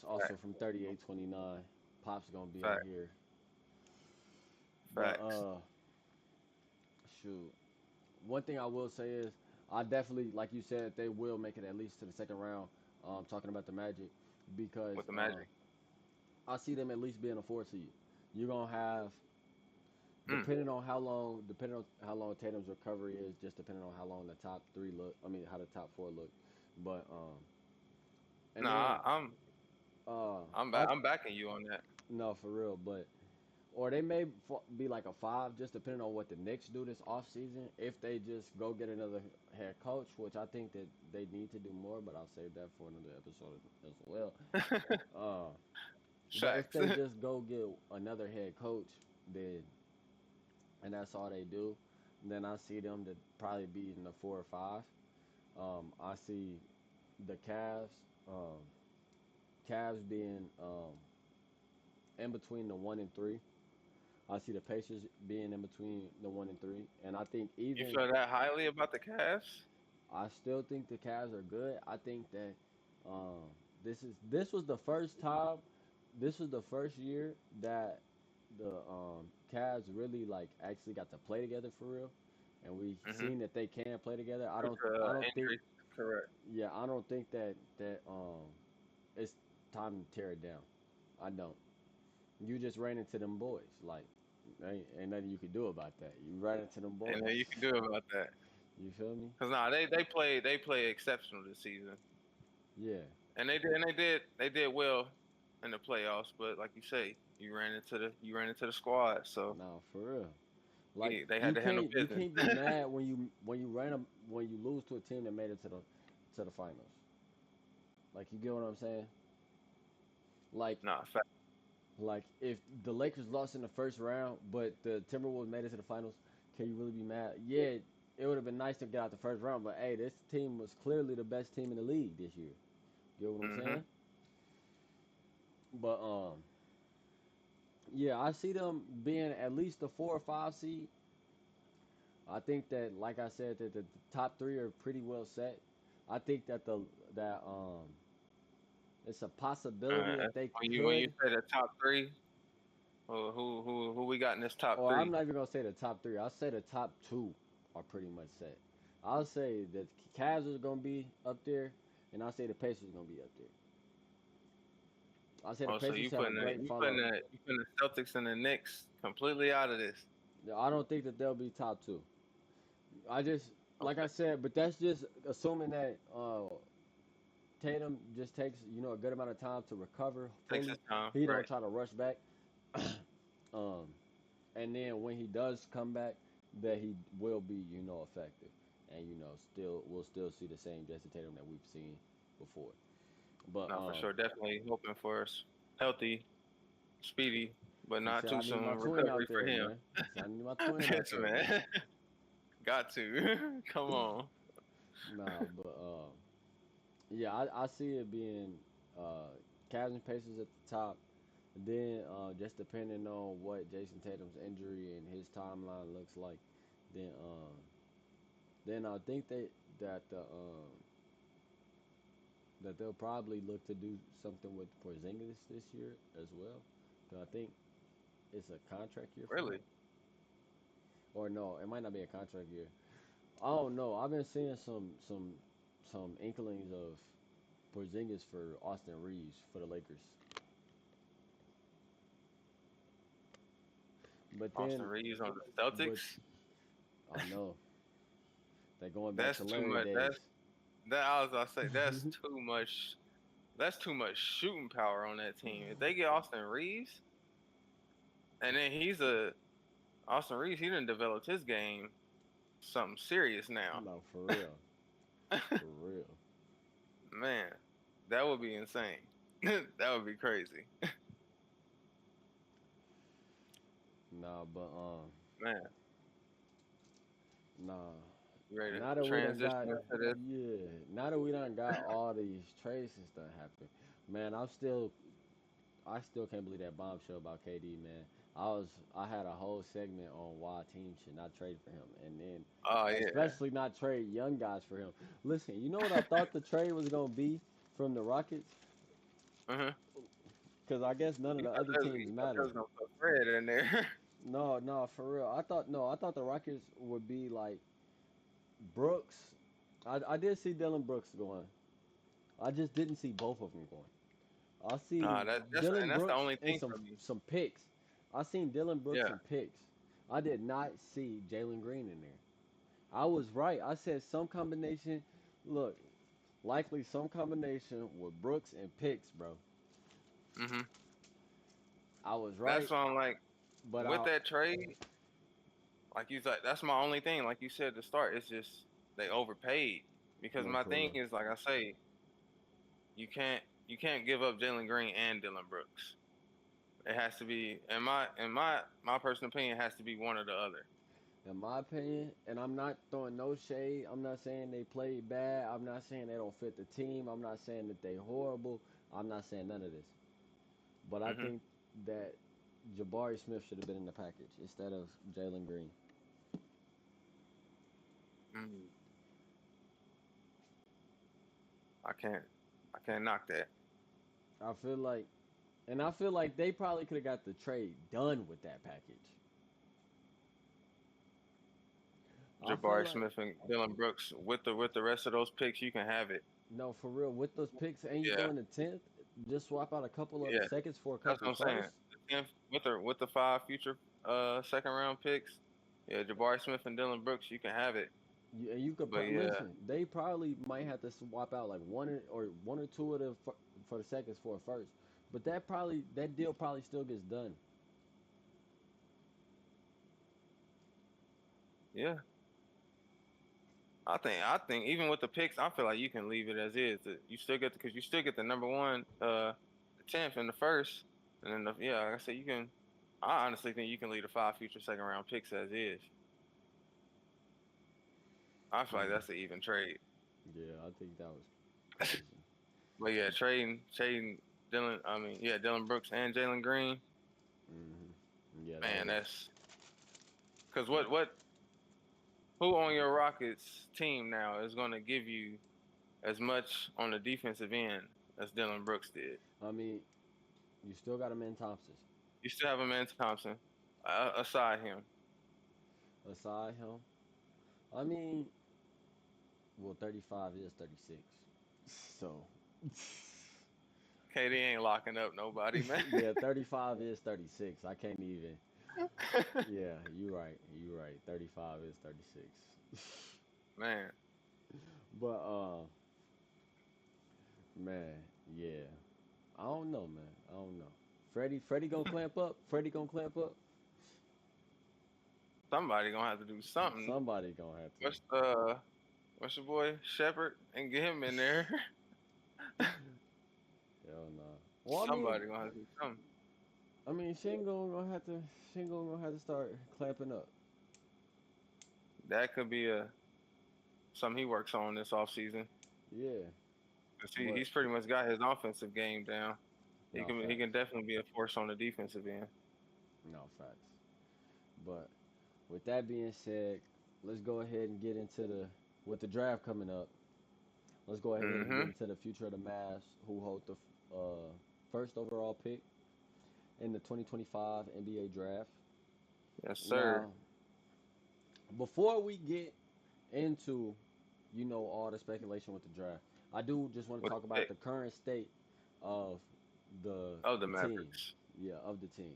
also facts. from 3829. Pop's gonna be in Facts. here. But Facts. shoot. One thing I will say is I definitely, like you said, they will make it at least to the second round. Talking about the Magic because With the Magic. I see them at least being a four seed. You're gonna have Mm. depending on how long Tatum's recovery is, just depending on how long the top three look. I mean, how the top four look. But and Nah, then I I'm backing you on that. no for real, but or they may be like a five, just depending on what the Knicks do this offseason. If they just go get another head coach, which I think that they need to do more, but I'll save that for another episode as well. Uh, but if Facts. they just go get another head coach, then and that's all they do, then I see them to probably be in the four or five. I see the um, Cavs being in between the one and three. I see the Pacers being in between the one and three, and I think You even feel that highly about the Cavs? I still think the Cavs are good. I think that um, this was the first time, this was the first year that the Cavs really like actually got to play together for real, and we Mm-hmm. seen that they can play together. With I the don't think injuries, correct. yeah I don't think that it's time to tear it down. I don't. You just ran into them boys like. Ain't nothing you can do about that. You ran into them And boys. then you can do about that. You feel me? Cause nah, they play exceptional this season, Yeah. and they did well in the playoffs. But like you say, you ran into the squad, so No, for real. Like they had to handle you business. can't be mad when you when you lose to a team that made it to the finals. Like you get what I'm saying? Like Nah, fact. like if the Lakers lost in the first round, but the Timberwolves made it to the finals, can you really be mad? Yeah, it would have been nice to get out the first round. But hey, this team was clearly the best team in the league this year. You know what I'm Mm-hmm. saying? But yeah, I see them being at least a 4 or 5 seed. I think that, like I said, that the top three are pretty well set. I think that that it's a possibility that they When you could, say the top three, who we got in this top or I'm three? not even gonna say the top three. I'll say the top two are pretty much set. I'll say that Cavs are gonna be up there, and I'll say the Pacers are gonna be up there. I'll say the Oh, so Pacers you have a putting great follow. the Celtics and the Knicks completely out of this. I don't think that they'll be top two. I just, like I Okay, said, but that's just assuming that Tatum just takes a good amount of time to recover takes fully. his time, He don't right? try to rush back. um, and then when he does come back, that he will be effective, and still we'll still see the same Jason Tatum that we've seen before. But No, for sure. Definitely hoping for us healthy, speedy, but he not said I too need my soon twin recovery out for there, him. man. He said I need my twin out Yes, there, man. man. Got to. Come on. Nah, but yeah, I see it being uh, Cavs and Pacers at the top. Then, just depending on what Jason Tatum's injury and his timeline looks like, then then I think that that they'll probably look to do something with Porzingis this year as well. 'Cause I think it's a contract year for him, Really? or no, it might not be a contract year. I don't know. I've been seeing some inklings of Porzingis for Austin Reeves for the Lakers, but Austin then Reeves on the but Celtics? I know they're going back to That's too Larry much. days. That I was gonna say that's too much. That's too much shooting power on that team. If they get Austin Reeves, and then Austin Reeves, he done developed his game something serious now. No, for real, for real. Man, that would be insane. That would be crazy. Nah, but Man, nah. you ready to Now that we done transition got, into this? yeah, now that we done got all these trades and stuff happen, man, I still can't believe that bombshell about KD, man. I had a whole segment on why teams should not trade for him, and then Oh yeah. especially not trade young guys for him. Listen, you know what I thought the trade was gonna be from the Rockets? Uh-huh. Because I guess none of the other teams You thought they matter. was gonna put Fred in there. No, no, for real. I thought the Rockets would be like Brooks. I did see Dylan Brooks going. I just didn't see both of them going. I Nah, seen and Dylan that's the Brooks only and thing for me. some picks. I seen Dylan Brooks Yeah. and picks. I did not see Jalen Green in there. I was right. I said some combination. Look, likely some combination with Brooks and picks, bro. Hmm. I was That's right, why I'm like, but with I that trade, like you said, that's my only thing. Like you said to start, it's just they overpaid. Because no my for thing real. is, like I say, you can't give up Jalen Green and Dylan Brooks. It has to be, in my personal opinion, it has to be one or the other. In my opinion, and I'm not throwing no shade. I'm not saying they played bad. I'm not saying they don't fit the team. I'm not saying that they horrible. I'm not saying none of this. But I Hmm. think that Jabari Smith should have been in the package instead of Jalen Green. Hmm. I can't, I can't knock that. I feel like, and I feel like they probably could have got the trade done with that package. I feel Jabari like, Smith and Dylan Brooks with the rest of those picks, you can have it. no, for real, with those picks, and you go Yeah, in the 10th, just swap out a couple of yeah. seconds for a That's couple what I'm saying. firsts. The 10th with the five future second round picks. Yeah, Jabari Smith and Dylan Brooks, you can have it. And you could But yeah, listen. They probably might have to swap out like one or two of the for the seconds for a first, but that deal probably still gets done. yeah. I think even with the picks, I feel like you can leave it as is. You still get because you still get the number one, the 10th and the first, and then yeah, like I said, you can. I honestly think you can leave the five future second round picks as is. I feel like Mm. that's an even trade. Yeah, I think that was crazy. But yeah, trading Dylan. I mean, yeah, Dylan Brooks and Jalen Green. Yeah, that Man, was. that's because what who on your Rockets team now is going to give you as much on the defensive end as Dylan Brooks did? I mean, you still got a man Thompson. You still have a man Thompson aside him. Aside him, I mean, well, 35 is 36. So, KD ain't locking up nobody, man. yeah, 35 is 36. I can't even. Yeah, you're right. You're right. 35 is 36. Man, But man, yeah. I don't know, man. I don't know. Freddie gonna clamp up. Freddie gonna clamp up. somebody gonna have to do something. Somebody gonna have to. What's your boy Shepard and get him in there? Hell no. Well, Somebody gonna have to do something. Shingo gonna have to start clamping up. That could be a something he works on this offseason. Yeah, 'Cause but he's pretty much got his offensive game down. He no can facts. definitely be a force on the defensive end. No facts. But with that being said, let's go ahead and get into the with the draft coming up. Let's go ahead and get Mm-hmm. into the future of the Mavs, who hold the first overall pick in the 2025 NBA draft. Yes, sir. Now, before we get into, all the speculation with the draft, I do just want to With talk the about pick the current state of the of the the team. Mavericks. Yeah, of the team.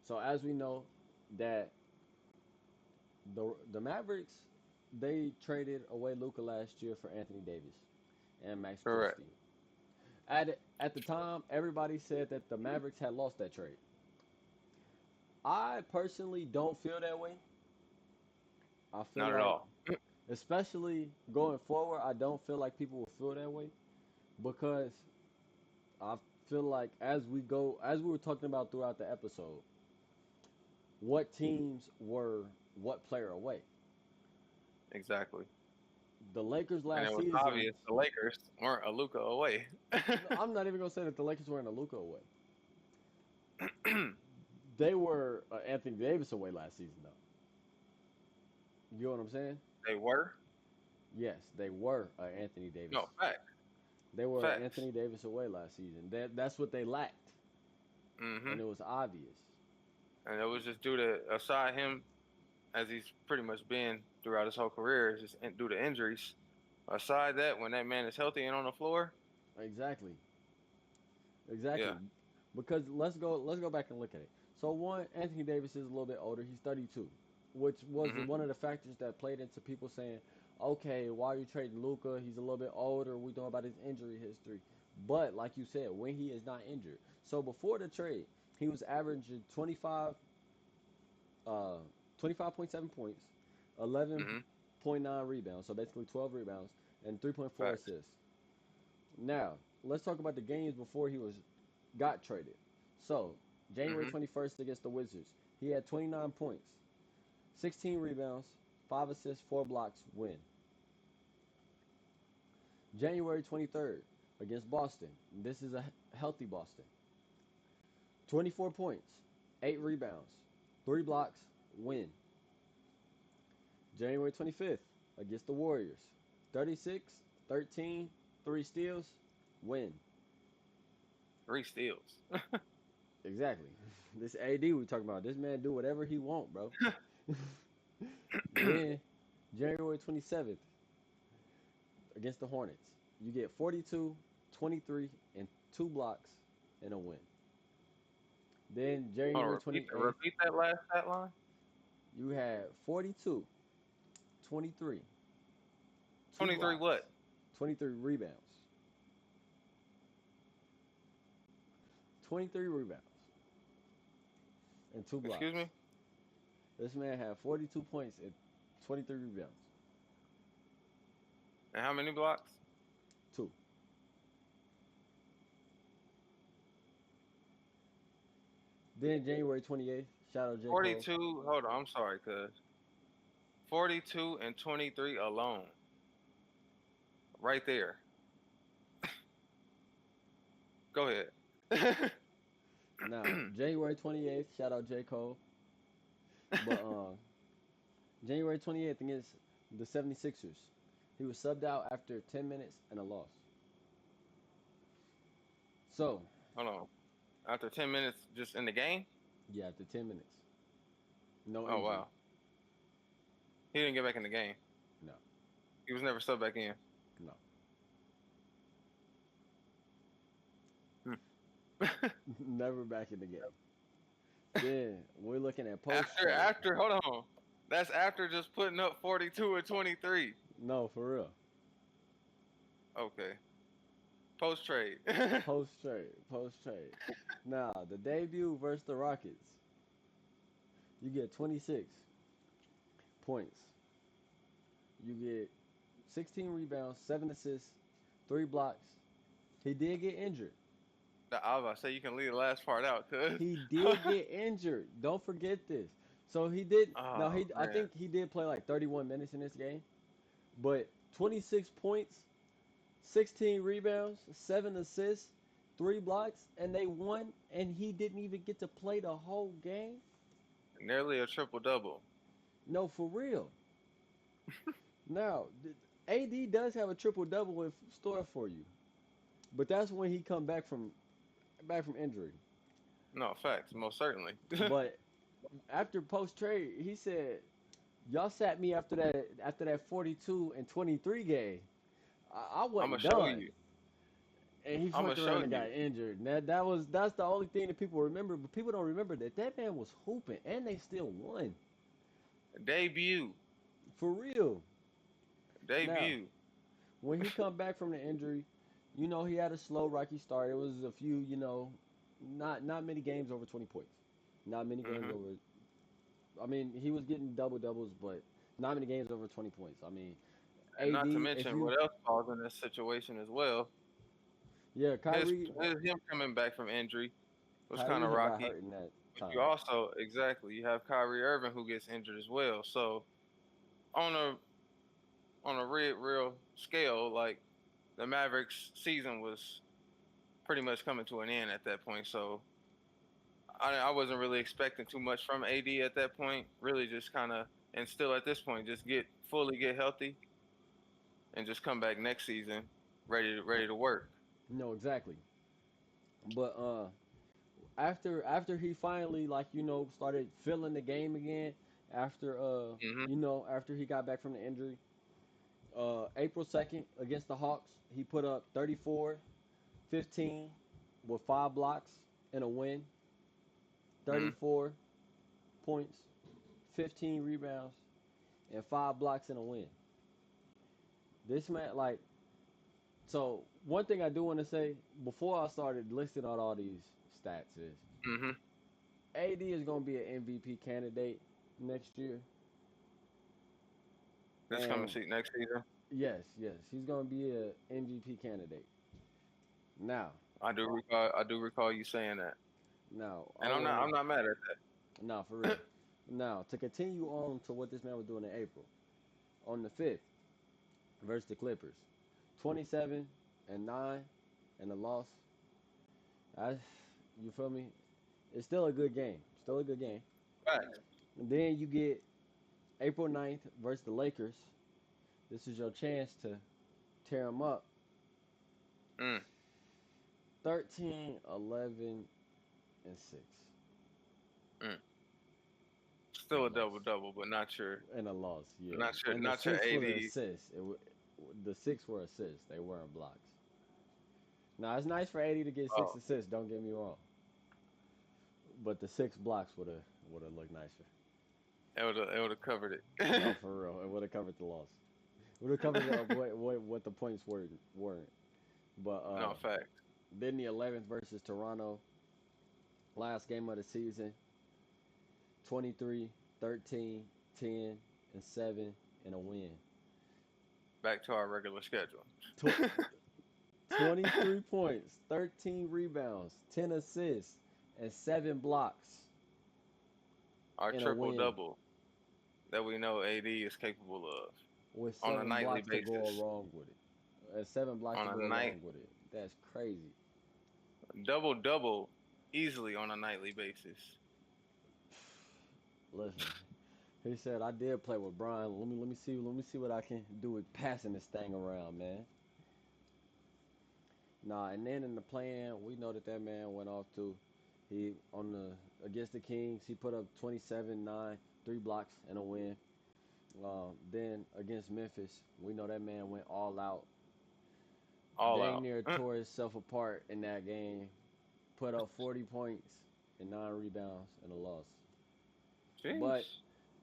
So as we know that the Mavericks, they traded away Luca last year for Anthony Davis and Max Correct. Christie. At the time, everybody said that the Mavericks had lost that trade. I personally don't feel that way. I feel Not at like, all. especially going forward, I don't feel like people will feel that way because I feel like as we were talking about throughout the episode, what teams were what player away. Exactly. The Lakers And it last was season. obvious the Lakers weren't a Luka away. No, I'm not even gonna say that the Lakers were in a Luka away. They were Anthony Davis away last season, though. You know what I'm saying? They were? Yes, they were Anthony Davis. No, facts. They were Facts. Anthony Davis away last season. That's what they lacked, and Mm-hmm. it was obvious. And it was just due to aside him, as he's pretty much been throughout his whole career, it's just due to injuries. Aside that, when that man is healthy and on the floor, Exactly, yeah. exactly. Because let's go back and look at it. So one, Anthony Davis is a little bit older. He's 32, which was Mm-hmm. one of the factors that played into people saying, okay, why are you trading Luca? He's a little bit older. We know about his injury history. But like you said, when he is not injured. So before the trade, he was averaging uh, 25.7 points, Mm-hmm. 11.9 rebounds, so basically 12 rebounds, and 3.4 Facts. assists. Now, let's talk about the games before he got traded. So, January Mm-hmm. 21st against the Wizards, he had 29 points, 16 rebounds, 5 assists, 4 blocks, win. January 23rd against Boston, this is a healthy Boston, 24 points, 8 rebounds, 3 blocks, win. January 25th against the Warriors. 36, 13, 3 steals, win. 3 steals. Exactly. This AD we talking about. This man do whatever he want, bro. Then January 27th against the Hornets. You get 42, 23, and 2 blocks and a win. Then Hold on, January 28th, repeat that last stat line. you had 42, 23, 2 23 blocks, what? 23 rebounds. 23 rebounds and 2 Excuse blocks. me? This man had 42 points and 23 rebounds. And how many blocks? 2. Then January 28th, shout out J. Cole. 42. Hold on, I'm sorry, cuz 42 and 23 alone. right there. Go ahead. Now, January 28th, shout out J. Cole. But January 28th against the 76ers, he was subbed out after 10 minutes and a loss. So, Hold on. After 10 minutes, just in the game. yeah, after 10 minutes, no Oh injury. wow, he didn't get back in the game. No, He was never subbed back in. no. Hmm. Never back in the game. Then we're looking at post after trade. after hold on, that's after just putting up 42 or 23. No, for real. Okay, post trade. Post trade. Post trade. Now, the debut versus the Rockets. You get 26 points. You get 16 rebounds, 7 assists, 3 blocks. He did get injured. I was about to say you can leave the last part out, cause. He did get injured. Don't forget this. So he did. Now Oh he, I man, think he did play like 31 minutes in this game, but 26 points, 16 rebounds, 7 assists, 3 blocks, and they won. And he didn't even get to play the whole game. nearly a triple double. No, for real. Now, AD does have a triple double in store for you, but that's when he come back from injury. No facts, most certainly. But after post trade, he said, "Y'all sat me after that 42 and 23 game. I I'm gonna wasn't show done." you. And he I'm gonna fucked show around and got you. injured. That's the only thing that people remember, but people don't remember that man was hooping and they still won. Debut, For real. Now, debut. when he come back from the injury, he had a slow rocky start. It was a few, not many games over 20 points. Not many games Hmm. over. I mean, he was getting double doubles, but not many games over 20 points. I mean, And not to AD, if mention you, what else falls in this situation as well. yeah, His, Kyrie, him coming back from injury was kind Kyrie of had got rocky. hurt in that But you time. also exactly you have Kyrie Irving who gets injured as well. So on a real scale, like the Mavericks season was pretty much coming to an end at that point. So I wasn't really expecting too much from AD at that point. Really just kind of and still at this point just get healthy and just come back next season ready to work. No, exactly. But after he finally started feeling the game again, Hmm. after he got back from the injury, April 2nd against the Hawks, he put up 34, 15 with 5 blocks and a win. Hmm. 34 points, 15 rebounds, and 5 blocks and a win. This man, like, so one thing I do want to say before I started listing out all these stats is Hmm. AD is going to be an MVP candidate next year. This coming And next season. yes, yes, he's going to be an MVP candidate. Now, I do recall you saying that. now, I And I'm not want I'm not mad at now for that. real. Now, to continue on to what this man was doing in April, on the 5th versus the Clippers, 27 and 9 and a loss. I, you feel me? It's still a good game. Still a good game. Facts. And then you get April 9th versus the Lakers. This is your chance to tear them up. Mm, 13, 11, and 6. mm. And a Still a double loss. double, but not your And a loss, yeah. not your And the not your 6 were the AD. assists. The 6 were assists. They weren't blocks. Now, it's nice for 80 to get 6 Oh, assists, don't get me wrong. But the 6 blocks would have looked nicer. it would have covered No, it. for real. It would have covered the loss. It would have covered what the points weren't. But No fact. then the 11th versus Toronto, last game of the season, 23, 13, 10, and 7, and a win. Back to our regular schedule. Tw- 23 points, 13 rebounds, 10 assists, and 7 blocks Our in a triple win double that we know AD is capable of with on a 7 nightly blocks to go basis. along with it. and 7 blocks on to a go night along with it. That's crazy. double easily on a nightly basis. Listen, he said I did play with Brian. Let me see what I can do with passing this thing around, man. Nah, and then in the plan, we know that that man went off too. He on the against the Kings, he put up 27-9, 3 blocks and a win. Then against Memphis, we know that man went all out. All Dang out. near tore himself apart in that game. Put up 40 points and 9 rebounds and a loss. But Jeez.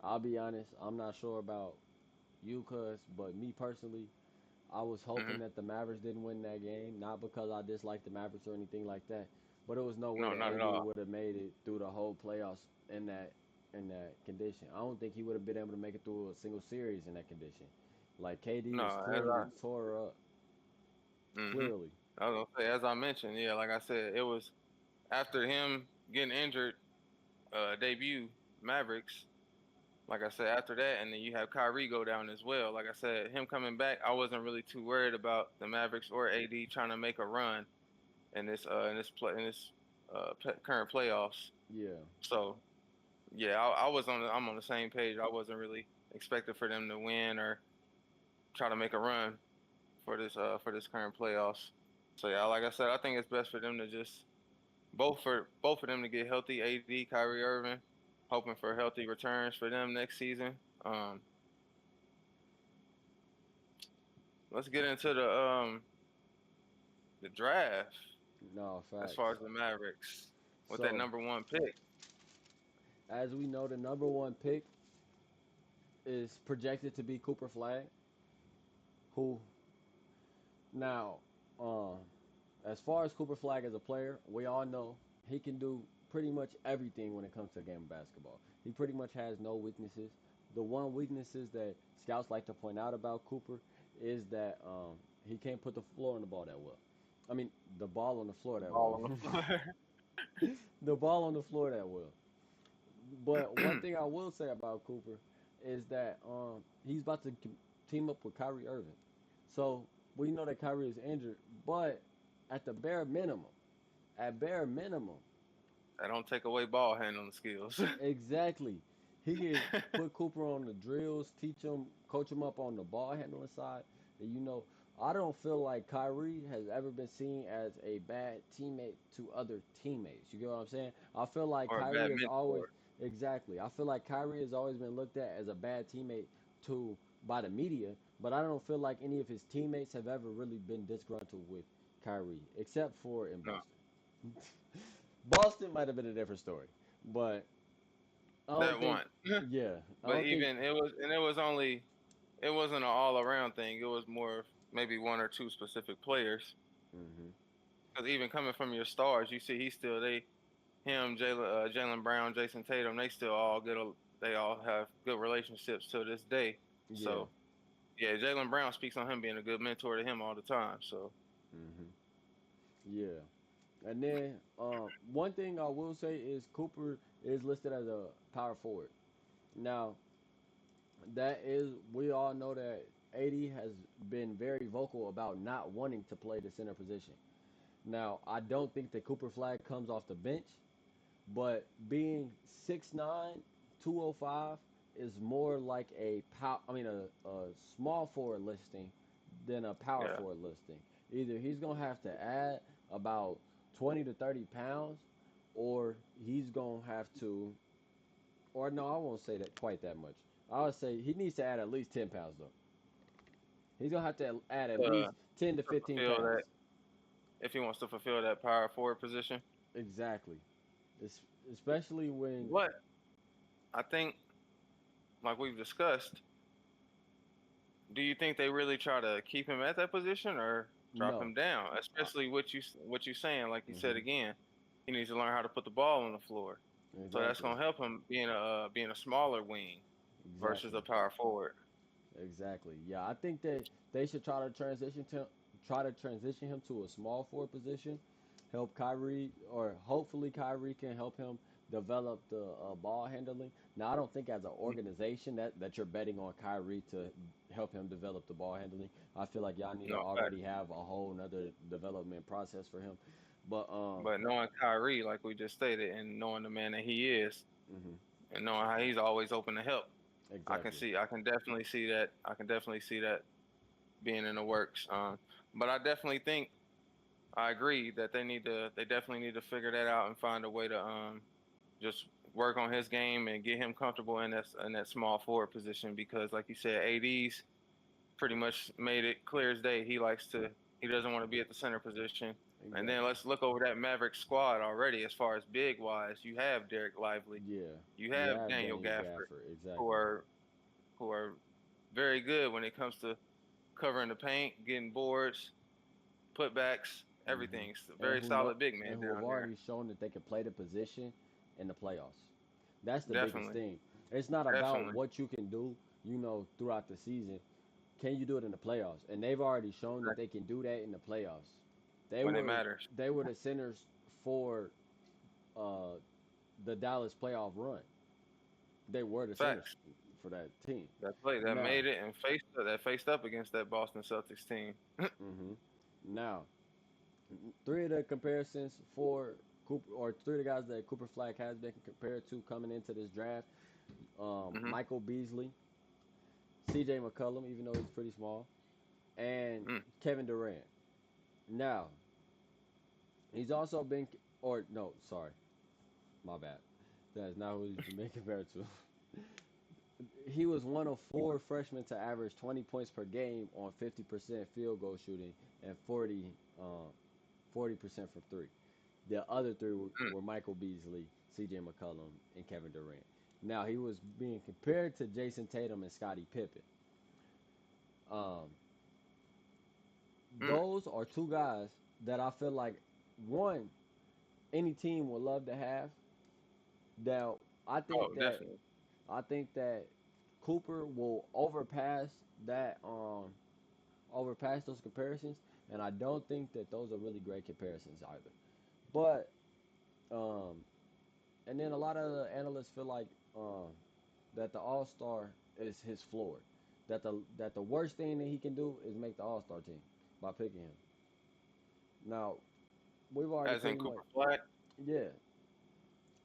I'll be honest, I'm not sure about you, cuz, but me personally, I was hoping Hmm. that the Mavericks didn't win that game, not because I dislike the Mavericks or anything like that, but it was no way No, that not at AD all. would have made it through the whole playoffs in that condition. I don't think he would have been able to make it through a single series in that condition. Like KD was No, as clearly I. tore up, Hmm. clearly. I was gonna say, as I mentioned, yeah, like I said, it was after him getting injured, debut Mavericks. Like I said, after that, and then you have Kyrie go down as well. Like I said, him coming back, I wasn't really too worried about the Mavericks or AD trying to make a run in this current playoffs. Yeah, So yeah, I'm on the same page. I wasn't really expecting for them to win or try to make a run for this current playoffs. So yeah, like I said, I think it's best for them to just both of them to get healthy. AD, Kyrie Irving, hoping for healthy returns for them next season. Let's get into the draft no as far as facts. the Mavericks with that So number 1 pick. as we know, the number one pick is projected to be Cooper Flag, who now, um, as far as Cooper Flag as a player, we all know he can do pretty much everything when it comes to the game of basketball. He pretty much has no weaknesses. The one weaknesses that scouts like to point out about Cooper is that he can't put the floor on the ball that well. I mean, the ball on the floor that Ball well. on the floor. The ball on the floor that well. But one thing I will say about Cooper is that he's about to team up with Kyrie Irving. So we know that Kyrie is injured, but at the at bare minimum, I don't take away ball handling skills. exactly, he can put Cooper on the drills, teach him, coach him up on the ball handling side. And I don't feel like Kyrie has ever been seen as a bad teammate to other teammates. You get what I'm saying? I feel like Or a Kyrie bad has always mentor. exactly. I feel like Kyrie has always been looked at as a bad teammate to by the media, but I don't feel like any of his teammates have ever really been disgruntled with Kyrie, except for in No, Boston. Boston might have been a different story, but I don't that think. one. Yeah, I But don't think. even it was only it wasn't an all around thing. It was more of maybe one or two specific players. Hmm. Because even coming from your stars, you see he's still him, Jalen Brown, Jason Tatum, they all have good relationships to this day. Yeah. So yeah, Jalen Brown speaks on him being a good mentor to him all the time. So Hmm. Yeah. And then one thing I will say is Cooper is listed as a power forward. Now that is we all know that AD has been very vocal about not wanting to play the center position. Now I don't think that Cooper Flag comes off the bench, but being 6'9", 205 is more like a small forward listing than a power yeah, forward listing. Either he's gonna have to add about 20 to 30 pounds, or he's gonna have to, or no, I won't say that quite that much. I would say he needs to add at least 10 pounds though. He's gonna have to add at uh, least 10 to to 15 fulfill that pounds. if he wants to fulfill that power forward position. Exactly. Especially when But I think, like we've discussed, do you think they really try to keep him at that position or drop no. him down? Uh, Especially what you saying, like you said hmm. again, he needs to learn how to put the ball on the floor. So that's Exactly. gonna help him being a smaller wing versus Exactly. a power forward. Exactly. Yeah, I think that they should try to transition him to a small forward position, help Kyrie, or hopefully Kyrie can help him develop the ball handling. Now, I don't think as an organization that you're betting on Kyrie to help him develop the ball handling. I feel like y'all need to No fact. already have a whole nother development process for him. But But knowing Kyrie, like we just stated, and knowing the man that he is, mhm, and knowing how he's always open to help, exactly. I can definitely see that. I can definitely see that being in the works. But I definitely think I agree that they definitely need to figure that out and find a way to just work on his game and get him comfortable in that small forward position because, like you said, AD's pretty much made it clear as day he doesn't want to be at the center position. And then Exactly. let's look over that Maverick squad already as far as big wise. You have Derek Lively, Yeah. you You have have Daniel Daniel Gafford, Gafford. who Exactly. are very good when it comes to covering the paint, getting boards, putbacks, Hmm. everything. It's a And very solid big man who have down there. already shown that they can play the position in the playoffs. That's the biggest Definitely, thing. It's not about definitely. what you can do, throughout the season. Can you do it in the playoffs? And they've already shown that they can do that in the playoffs. They When it were matters. they were the centers for uh, the Dallas playoff run. They were the centers Facts. for that team. That Now, made it and faced up against that Boston Celtics team. hmm now, three of the comparisons for Cooper, or three of the guys that Cooper Flag has been compared to coming into this draft: Hmm. Michael Beasley, C.J. McCollum, even though he's pretty small, and Mm. Kevin Durant. Now, he's also been, or no, sorry, my bad. That is not who he's been compared to. He was one of four freshmen to average 20 points per game on 50% field goal shooting and 40% from three. The other three Mm. were Michael Beasley, C.J. McCollum, and Kevin Durant. Now he was being compared to Jason Tatum and Scottie Pippen. Um, Mm. those are two guys that I feel like one any team would love to have. Now I think Oh, that definitely. I think that Cooper will overpass those comparisons, and I don't think that those are really great comparisons either. But um, and then a lot of the analysts feel like that the All Star is his floor. That the worst thing that he can do is make the All Star team by picking him. Now we've already As in pretty much, Cooper Flag, yeah.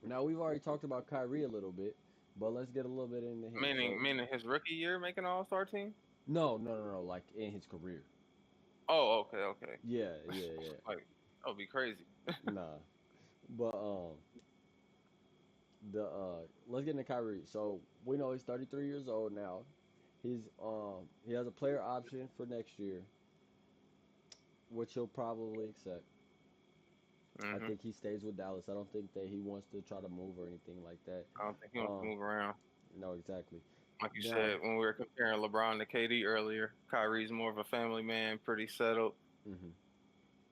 Now we've already talked about Kyrie a little bit, but let's get a little bit into him. So meaning his rookie year making an All Star team. no, no, no, no, like in his career. Oh, okay, okay. Yeah, yeah, yeah. Like that would be crazy. Nah, but the let's get into Kyrie. So we know he's 33 years old now. He has a player option for next year, which he'll probably accept. I Hmm. think he stays with Dallas. I don't think that he wants to try to move or anything like that. I don't think he wants to Um, move around. no, exactly. Like you Now, said when we were comparing LeBron to KD earlier, Kyrie's more of a family man, pretty hmm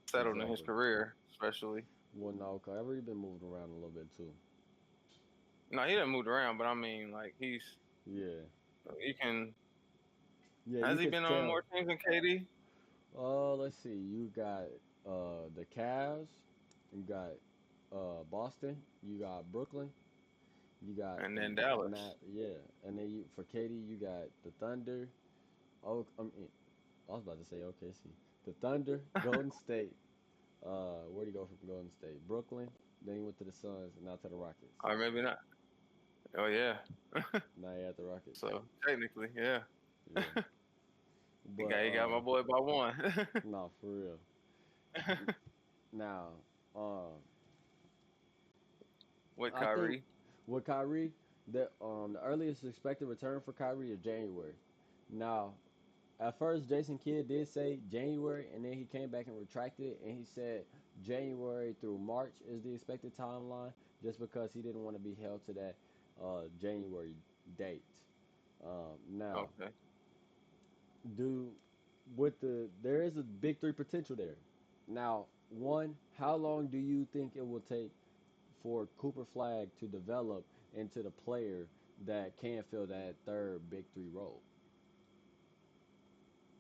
settled in his exactly. career, especially. Well, no, Kyrie been moving around a little bit too. No, he didn't move around, but I mean, like Yeah, he can. yeah, you Has he could been on tell. more teams than KD? Let's see. You got the Cavs. You got Boston. You got Brooklyn. You got And the then Dallas. Matt, yeah, and then for Katie, you got the Thunder. Oh, I was about to say OKC. The Thunder, Golden State. Where'd he go from Golden State? Brooklyn. Then he went to the Suns, and now to the Rockets. Or maybe not. Oh yeah. Now he at the Rockets. So technically, yeah. Yeah, but He got my boy by one. nah, for real. Now, uh, With I think Kyrie. with Kyrie, the earliest expected return for Kyrie is January. Now, at first, Jason Kidd did say January, and then he came back and retracted it, and he said January through March is the expected timeline, just because he didn't want to be held to that January date. Now, Okay. do with there is a big three potential there. Now, one, how long do you think it will take for Cooper Flag to develop into the player that can fill that third big three role?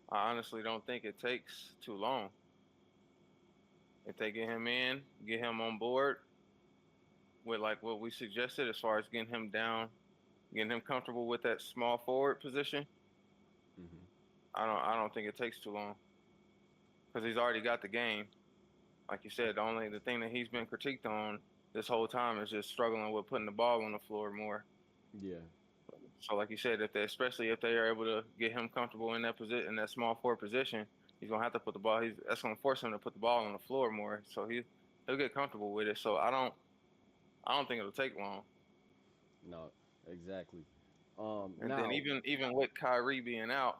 I honestly don't think it takes too long. If they get him in, get him on board, with like what we suggested as far as getting him down, getting him comfortable with that small forward position, Hmm. I don't think it takes too long because he's already got the game. Like you said, the thing that he's been critiqued on this whole time is just struggling with putting the ball on the floor more. Yeah. So like you said, especially if they are able to get him comfortable in that position, in that small forward position, he's gonna have to put the ball. That's gonna force him to put the ball on the floor more. So he'll get comfortable with it. So I don't think it'll take long. No. Exactly. And then Now. even with Kyrie being out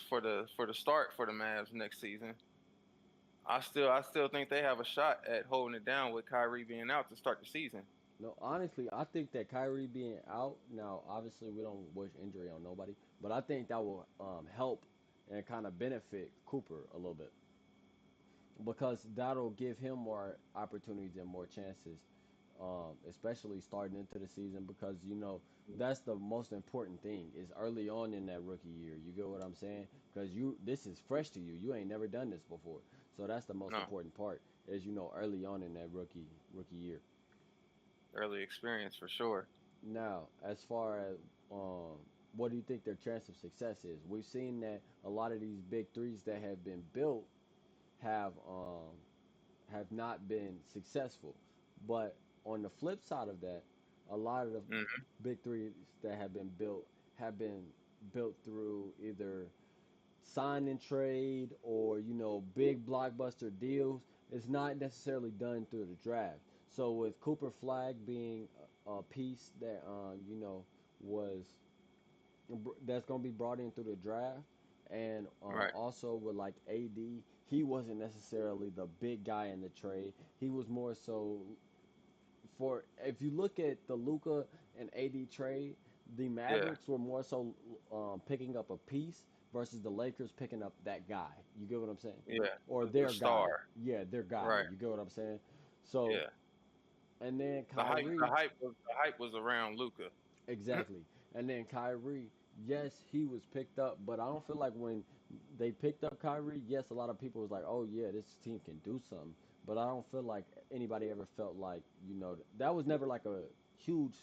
for the start for the Mavs next season, I still think they have a shot at holding it down with Kyrie being out to start the season. No, honestly, I think that Kyrie being out now, obviously we don't wish injury on nobody, but I think that will help and kind of benefit Cooper a little bit because that'll give him more opportunities and more chances, especially starting into the season because that's the most important thing is early on in that rookie year. You get what I'm saying? Because this is fresh to you. You ain't never done this before, so that's the most No, important part is early on in that rookie year. early experience for sure. Now, as far as what do you think their chance of success is? We've seen that a lot of these big threes that have been built have have not been successful. But on the flip side of that, a lot of the Hmm. big threes that have been built through either sign and trade or big blockbuster deals. It's not necessarily done through the draft. So with Cooper Flag being a piece that was that's going to be brought in through the draft, and Right. also with like AD, he wasn't necessarily the big guy in the trade. He was more so for if you look at the Luca and AD trade, the Yeah. Mavericks were more so picking up a piece versus the Lakers picking up that guy. You get what I'm saying? Yeah. Or The their guy. star. Yeah, their guy. Right. You get what I'm saying? So, Yeah. and then The hype. The Kyrie, hype was the hype was around Luca. exactly. And then Kyrie, yes, he was picked up, but I don't feel like when they picked up Kyrie, yes, a lot of people was like, "Oh yeah, this team can do something." But I don't feel like anybody ever felt like, that was never like a huge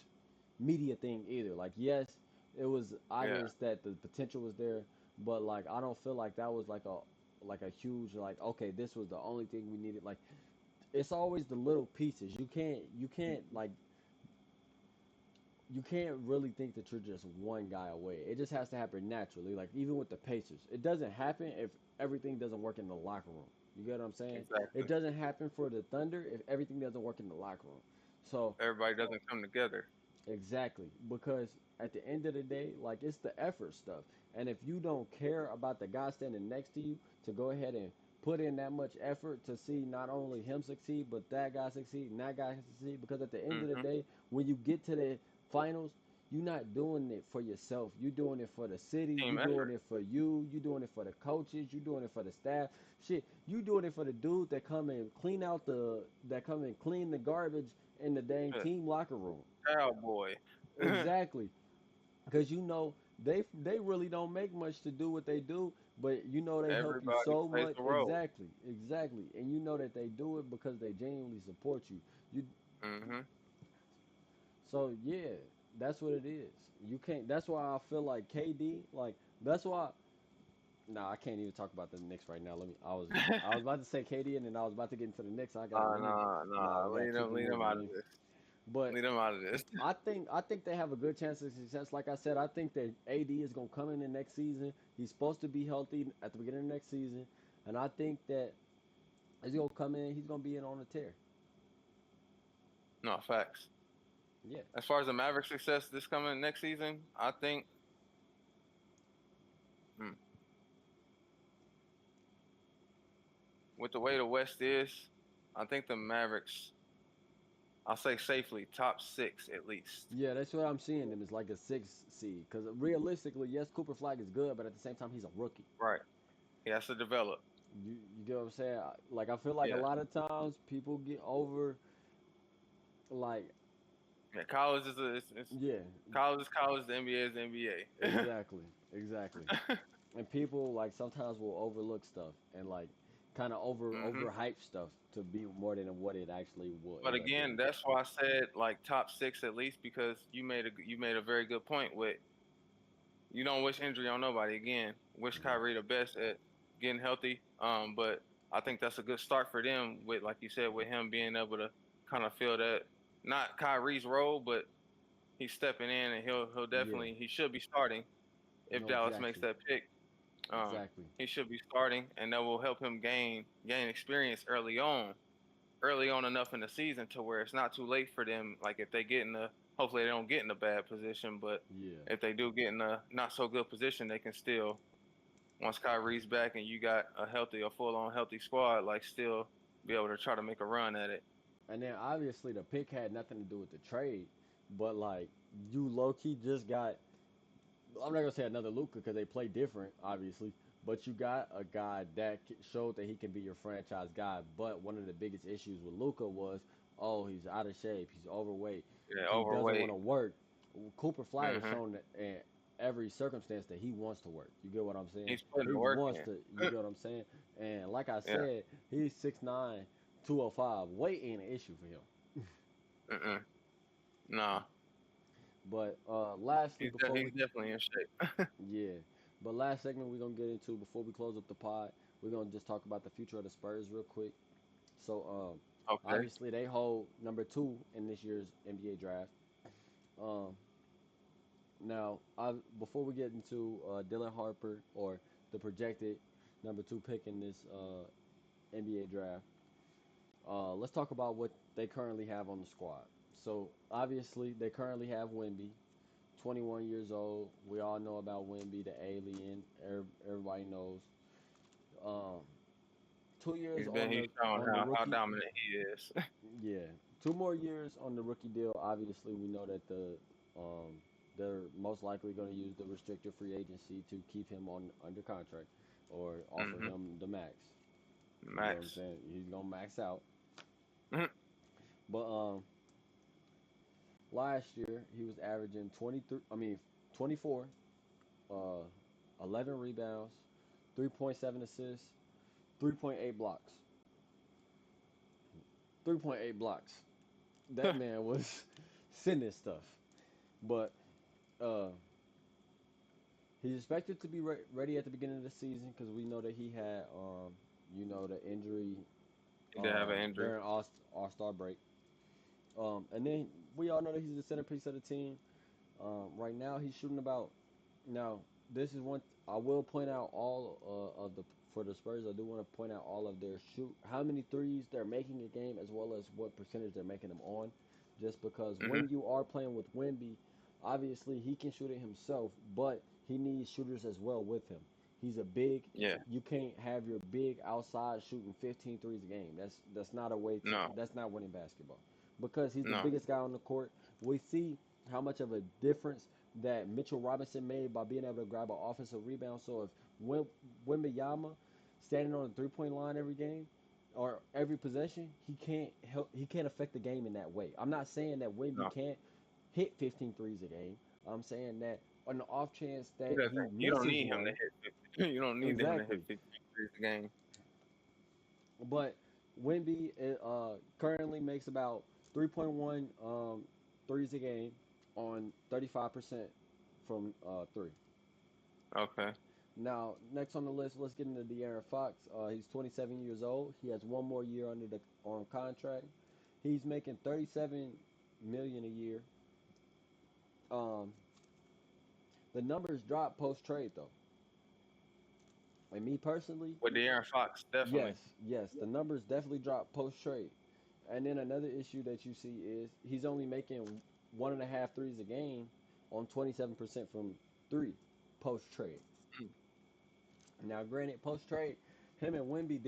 media thing either. Like, yes, it was Yeah. obvious that the potential was there, but like I don't feel like that was like a huge like okay, this was the only thing we needed. Like it's always the little pieces. You can't really think that you're just one guy away. It just has to happen naturally. Like even with the Pacers, it doesn't happen if everything doesn't work in the locker room. You get what I'm saying? It Exactly. doesn't happen for the Thunder if everything doesn't work in the locker room. So Everybody doesn't come together. exactly, because at the end of the day, like it's the effort stuff. And if you don't care about the guy standing next to you to go ahead and put in that much effort to see not only him succeed, but that guy succeed and that guy succeed, because at the end of the Hmm. day, when you get to the finals, you're not doing it for yourself. You're doing it for the city. Team You're doing effort. it for you. You're doing it for the coaches. You're doing it for the staff. Shit, you doing it for the dudes that come and clean the garbage in the dang Yeah. team locker room. Cowboy. Exactly, because they really don't make much to do what they do, but they help you Everybody so plays much. a role. Exactly, exactly, and you know that they do it because they genuinely support you. You Hmm. so yeah, that's what it is. You can't. That's why I feel like KD. Like that's why. Nah, I can't even talk about the Knicks right now. Let me. I was about to say KD, and then I was about to get into the Knicks. I got Nah, let me. nah, Nah, nah. we gotta keep it Lead them moving. out of this. But Lead them out of this. I think they have a good chance of success. Like I said, I think that AD is gonna come in the next season. He's supposed to be healthy at the beginning of next season, and I think that he's gonna come in. He's gonna be in on a tear. No facts. Yeah, As far as the Maverick success this coming next season, I think hmm, with the way the West is, I think the Mavericks, I'll say safely, top six at least. yeah, that's what I'm seeing him as like a six seed. Because realistically, yes, Cooper Flag is good, but at the same time, he's a rookie. Right. He has to develop. You get what I'm saying? Like I feel like a Yeah. lot of times people get over like Yeah. College is yeah, college is college. The NBA is the NBA. exactly, exactly. And people like sometimes will overlook stuff and like kind of Hmm. overhyped stuff to be more than what it actually will But end up again, being. that's why I said like top six at least because you made a very good point with you don't wish injury on nobody. Again, wish Hmm. Kyrie the best at getting healthy. But I think that's a good start for them with, like you said, with him being able to kind of fill that not Kyrie's role, but he's stepping in and he'll Yeah, definitely he should be starting if no, Dallas makes exactly, that pick. exactly. He should be starting, and that will help him gain experience early on enough in the season to where it's not too late for them. Like if they get in a, hopefully they don't get in a bad position, but Yeah, if they do get in a not so good position, they can still once Kyrie's back and you got a full on healthy squad, like still be able to try to make a run at it. and then obviously the pick had nothing to do with the trade, but like you low key just got. I'm not gonna say another Luca because they play different, obviously. But you got a guy that showed that he can be your franchise guy. But one of the biggest issues with Luca was, oh, he's out of shape, he's overweight, Yeah, he doesn't want overweight. to work. Cooper Fly has Hmm. shown that in every circumstance that he wants to work. You get what I'm saying? He's putting He the work wants in. to. You get what I'm saying? And like I Yeah. said, he's 6'9", 205. Weight ain't an issue for him. Mm-mm. Nah, But lastly, before he's we definitely in shape. Yeah. But last segment we're gonna get into before we close up the pod, we're gonna just talk about the future of the Spurs real quick. So Okay. obviously they hold number two in this year's NBA draft. Um now before we get into Dylan Harper or the projected number two pick in this NBA draft, let's talk about what they currently have on the squad. So obviously they currently have Wemby, 21 years old. We all know about Wemby, the alien. Everybody knows. Um, 2 years He's shown on the how rookie. dominant he is. Yeah, 2 more years on the rookie deal. Obviously, we know that they're most likely going to use the restricted free agency to keep him on under contract or offer Hmm. him the max. You get what I'm Max. saying? He's gonna max out. Mhm. But last year he was averaging 23. I mean 24, uh, 11 rebounds, 3.7 assists, 3.8 blocks. 3.8 blocks. That man was sending stuff. But uh, he's expected to be ready at the beginning of the season because we know that he had, the injury He did have an injury. during All Star break. And then we all know that he's the centerpiece of the team. Right now, he's shooting about. Now, this is one I will point out all of the for the Spurs. I do want to point out all of their how many threes they're making a game, as well as what percentage they're making them on. Just because Hmm. when you are playing with Wemby, obviously he can shoot it himself, but he needs shooters as well with him. He's a big. Yeah. You can't have your big outside shooting 15 threes a game. That's not a way to. No. That's not winning basketball because he's the No. biggest guy on the court. We see how much of a difference that Mitchell Robinson made by being able to grab an offensive rebound. So if Wembanyama standing on the 3 point line every game or every possession, he can't help. He can't affect the game in that way. I'm not saying that Wemby No. can't hit 15 threes a game. I'm saying that on the off chance He that doesn't. he You don't misses need him to one, hit 50. You don't need him to hit exactly. 50 threes a game. But Wemby currently makes about 3.1 threes a game on 35% from three. Okay. Now, next on the list, let's get into De'Aaron Fox. He's 27 years old. He has one more year under the on contract. He's making 37 million a year. Um, the numbers drop post trade though. And me personally, With De'Aaron Fox, definitely. yes, the numbers definitely drop post trade. And then another issue that you see is he's only making one and a half threes a game on 27% from three post trade. Mm. Now, granted, post trade, him and Wemby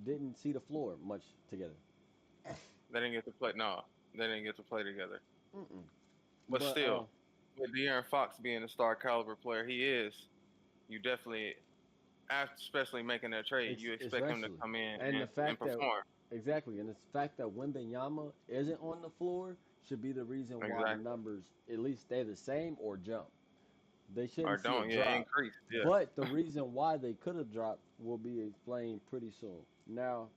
didn't see the floor much together. They didn't get to play. No, they didn't get to play together. Mm-mm. But But still, with De'Aaron Fox being a star caliber player, he is. You definitely, after especially making that trade, you expect him to especially, come in and the and fact that perform. exactly, and the fact that Wembenyama isn't on the floor should be the reason why the Exactly. numbers at least stay the same or jump. They or shouldn't see a don't, yeah, drop. increase. Yeah. But the reason why they could have dropped will be explained pretty soon. Now,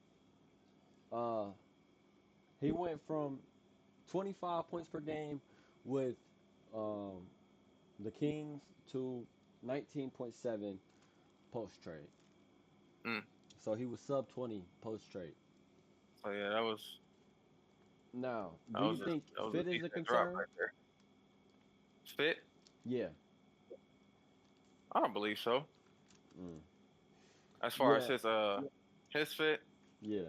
uh, he went from 25 points per game with um, the Kings to 19.7 post trade. Mm. So he was sub 20 post trade. So yeah, Now, that do you was a think that was a fit is a decent drop concern? right there. Fit? Yeah. I don't believe so. Mm. As far as Yeah. his fit, Yeah.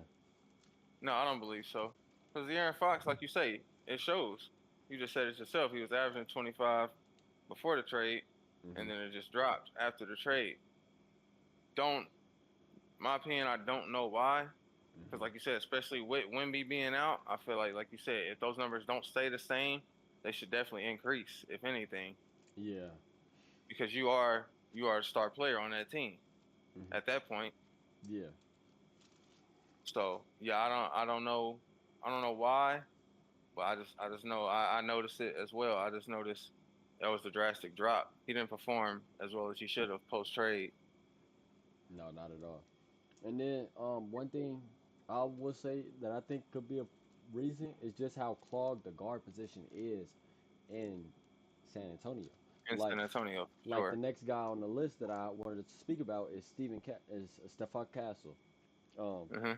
no, I don't believe so. Because the Aaron Fox, like you say, it shows. You just said it yourself. He was averaging 25 before the trade, Mm-hmm. and then it just dropped after the trade. Don't, my opinion, I don't know why. Because Mm-hmm. like you said, especially with Wemby being out, I feel like you said, if those numbers don't stay the same, they should definitely increase, if anything, Yeah. because you are a star player on that team Mm-hmm. at that point. Yeah. So yeah, I don't know why, but I just know I noticed it as well. I just noticed that was the drastic drop. He didn't perform as well as he should have post trade. No, not at all. And then one thing I will say that I think could be a reason is just how clogged the guard position is in San Antonio. In Like San Antonio, for like the sure. next guy on the list that I wanted to speak about is Stefan Castle. Um, Hmm.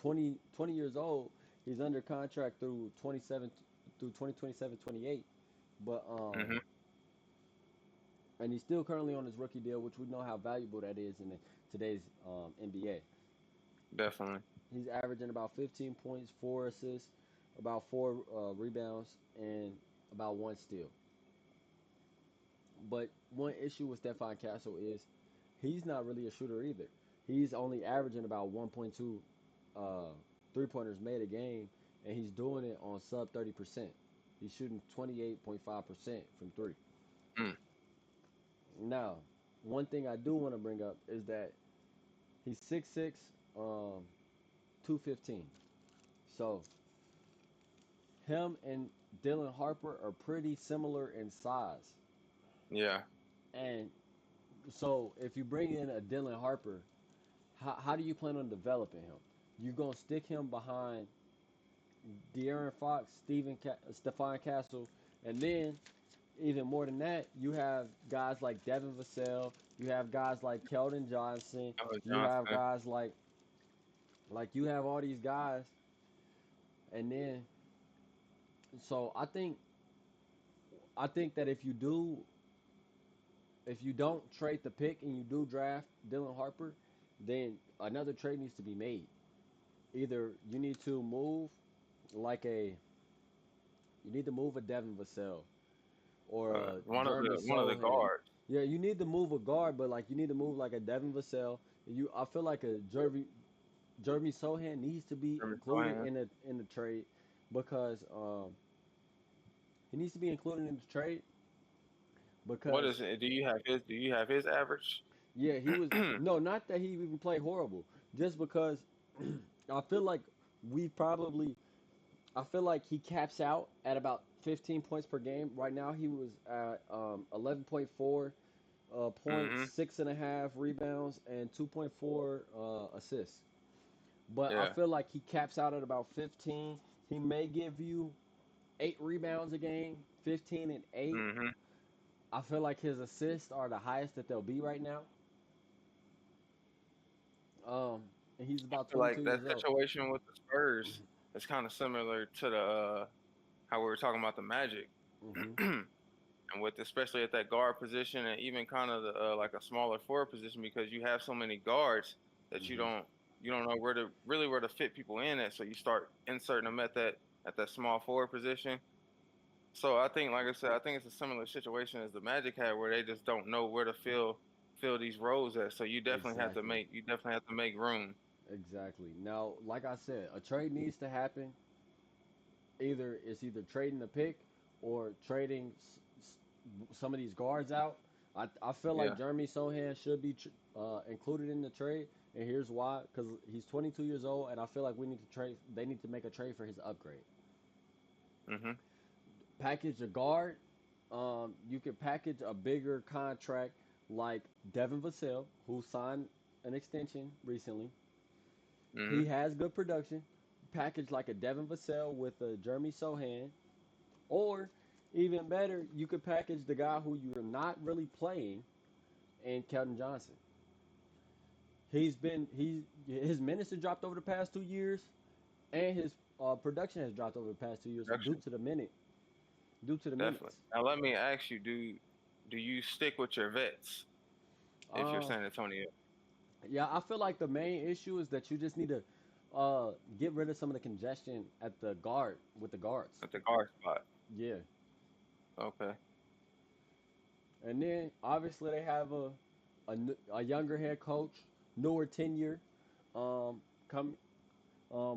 20 years old. He's under contract through 27 through 2027 28. But Hmm. and he's still currently on his rookie deal, which we know how valuable that is in today's NBA. Definitely. He's averaging about 15 points, 4 assists, about 4 rebounds, and about 1 steal. But one issue with Stefan Castle is he's not really a shooter either. He's only averaging about 1.2 uh, 3 pointers made a game, and he's doing it on sub 30%. He's shooting 28.5% from three. Mm. Now, one thing I do want to bring up is that he's 6'6", 215. So him and Dylan Harper are pretty similar in size. Yeah. And so if you bring in a Dylan Harper, how do you plan on developing him? You gonna stick him behind De'Aaron Fox, Stephon Castle, and then even more than that, you have guys like Devin Vassell, you have guys like Keldon Johnson, Oh, you have Johnson. guys like you have all these guys, and then so I think that if you don't trade the pick and you do draft Dylan Harper, then another trade needs to be made. Either you need to move like a you need to move a Devin Vassell or a One of Jeremy the Sohan. guards. Yeah, you need to move a guard, but like you need to move like a Devin Vassell. I feel like a Jeremy Sohan needs to be From included Johan. in the trade because he needs to be included in the trade What is because it? Do you have his average? yeah, he was no, not that he even played horrible, just because I feel like we probably I feel like he caps out at about 15 points per game. Right now, he was at 11.4 points, Hmm. 6.5 rebounds, and 2.4 assists. But I Yeah. feel like he caps out at about 15. He may give you 8 rebounds a game, 15 and 8. Hmm. I feel like his assists are the highest that they'll be right now. And he's I about feel 22 like that years old. situation with the Spurs is kind of similar to the how we were talking about the Magic, Hmm. and with especially at that guard position and even kind of the like a smaller forward position because you have so many guards that you Hmm. don't you don't know where to fit people in at, so you start inserting them at that small forward position. So I think, like I said, I think it's a similar situation as the Magic had, where they just don't know where to fill these roles at. So Exactly. you definitely have to make room. Exactly. Now, like I said, a trade needs to happen. Either trading the pick or trading some of these guards out. I feel like Yeah. Jeremy Sohan should be included in the trade, and here's why: because he's 22 years old, and I feel like we need to trade. They need to make a trade for his upgrade. Hmm. Package a guard, You could package a bigger contract like Devin Vassell, who signed an extension recently. He Hmm. has good production. Package like a Devin Vassell with a Jeremy Sohan, or even better, you could package the guy who you're not really playing and Kelton Johnson. His minutes have dropped over the past 2 years, and his production has dropped over the past 2 years Production, due to the definitely. minutes. Now let me ask you: do you stick with your vets if you're Uh, San Antonio yeah, I feel like the main issue is that you just need to get rid of some of the congestion at the guard with the guards. at the guard spot? Yeah, Okay. and then obviously they have a younger head coach, newer tenure, come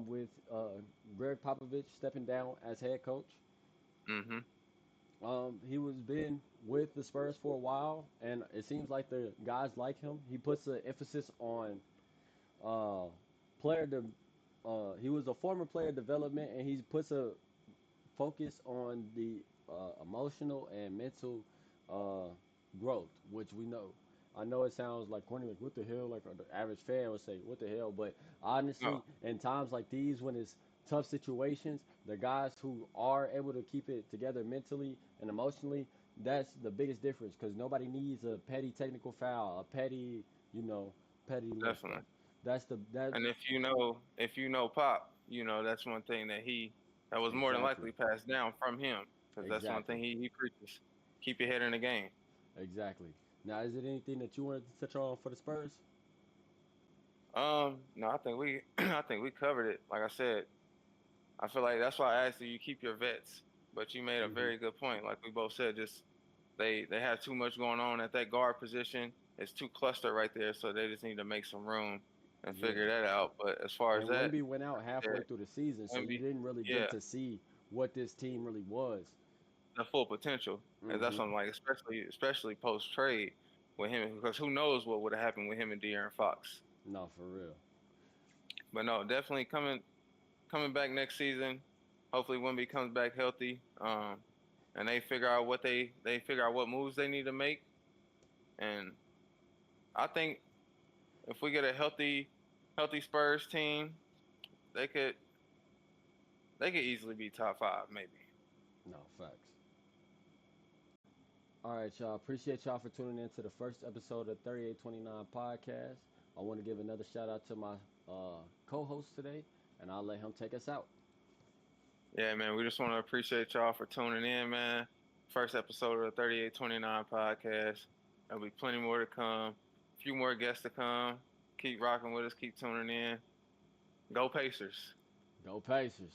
with Greg Popovich stepping down as head coach. Hmm. He was been with the Spurs for a while, and it seems like the guys like him. He puts the emphasis on uh, player. He was a former player development, and he puts a focus on the emotional and mental uh, growth, which we know. I know it sounds like corny, like what the hell, like the average fan would say, what the hell. But honestly, No, in times like these, when it's tough situations, the guys who are able to keep it together mentally and emotionally, that's the biggest difference. Because nobody needs a petty technical foul, a petty, you know, petty little definitely. stuff. That's the that And if you know Pop, that's one thing that was more than exactly, likely passed down from him, because that's one thing exactly. he preaches: keep your head in the game. Exactly. Now, is it anything that you wanted to touch on for the Spurs? No, I think we I think we covered it. Like I said, I feel like that's why I asked you keep your vets, but you made a Hmm. very good point. Like we both said, just they have too much going on at that guard position. It's too clustered right there, so they just need to make some room and Yeah. figure that out. But as far as And that, Wemby went out like you halfway said, through the season, so you Wemby, didn't really get yeah, to see what this team really was. the full potential, and that's Hmm. something like especially post trade with him, because who knows what would have happened with him and De'Aaron Fox. No, for real. But no, definitely coming back next season. Hopefully, Wemby comes back healthy. And they figure out they figure out what moves they need to make. And I think if we get a healthy Spurs team, they could they could easily be top five, maybe. No, facts. All right, y'all. Appreciate y'all for tuning in to the first episode of 3829 Podcast. I want to give another shout out to my co host today, and I'll let him take us out. Yeah, man. We just want to appreciate y'all for tuning in, man. First episode of the 3829 podcast. There'll be plenty more to come. A few more guests to come. Keep rocking with us. Keep tuning in. Go Pacers. Go Pacers.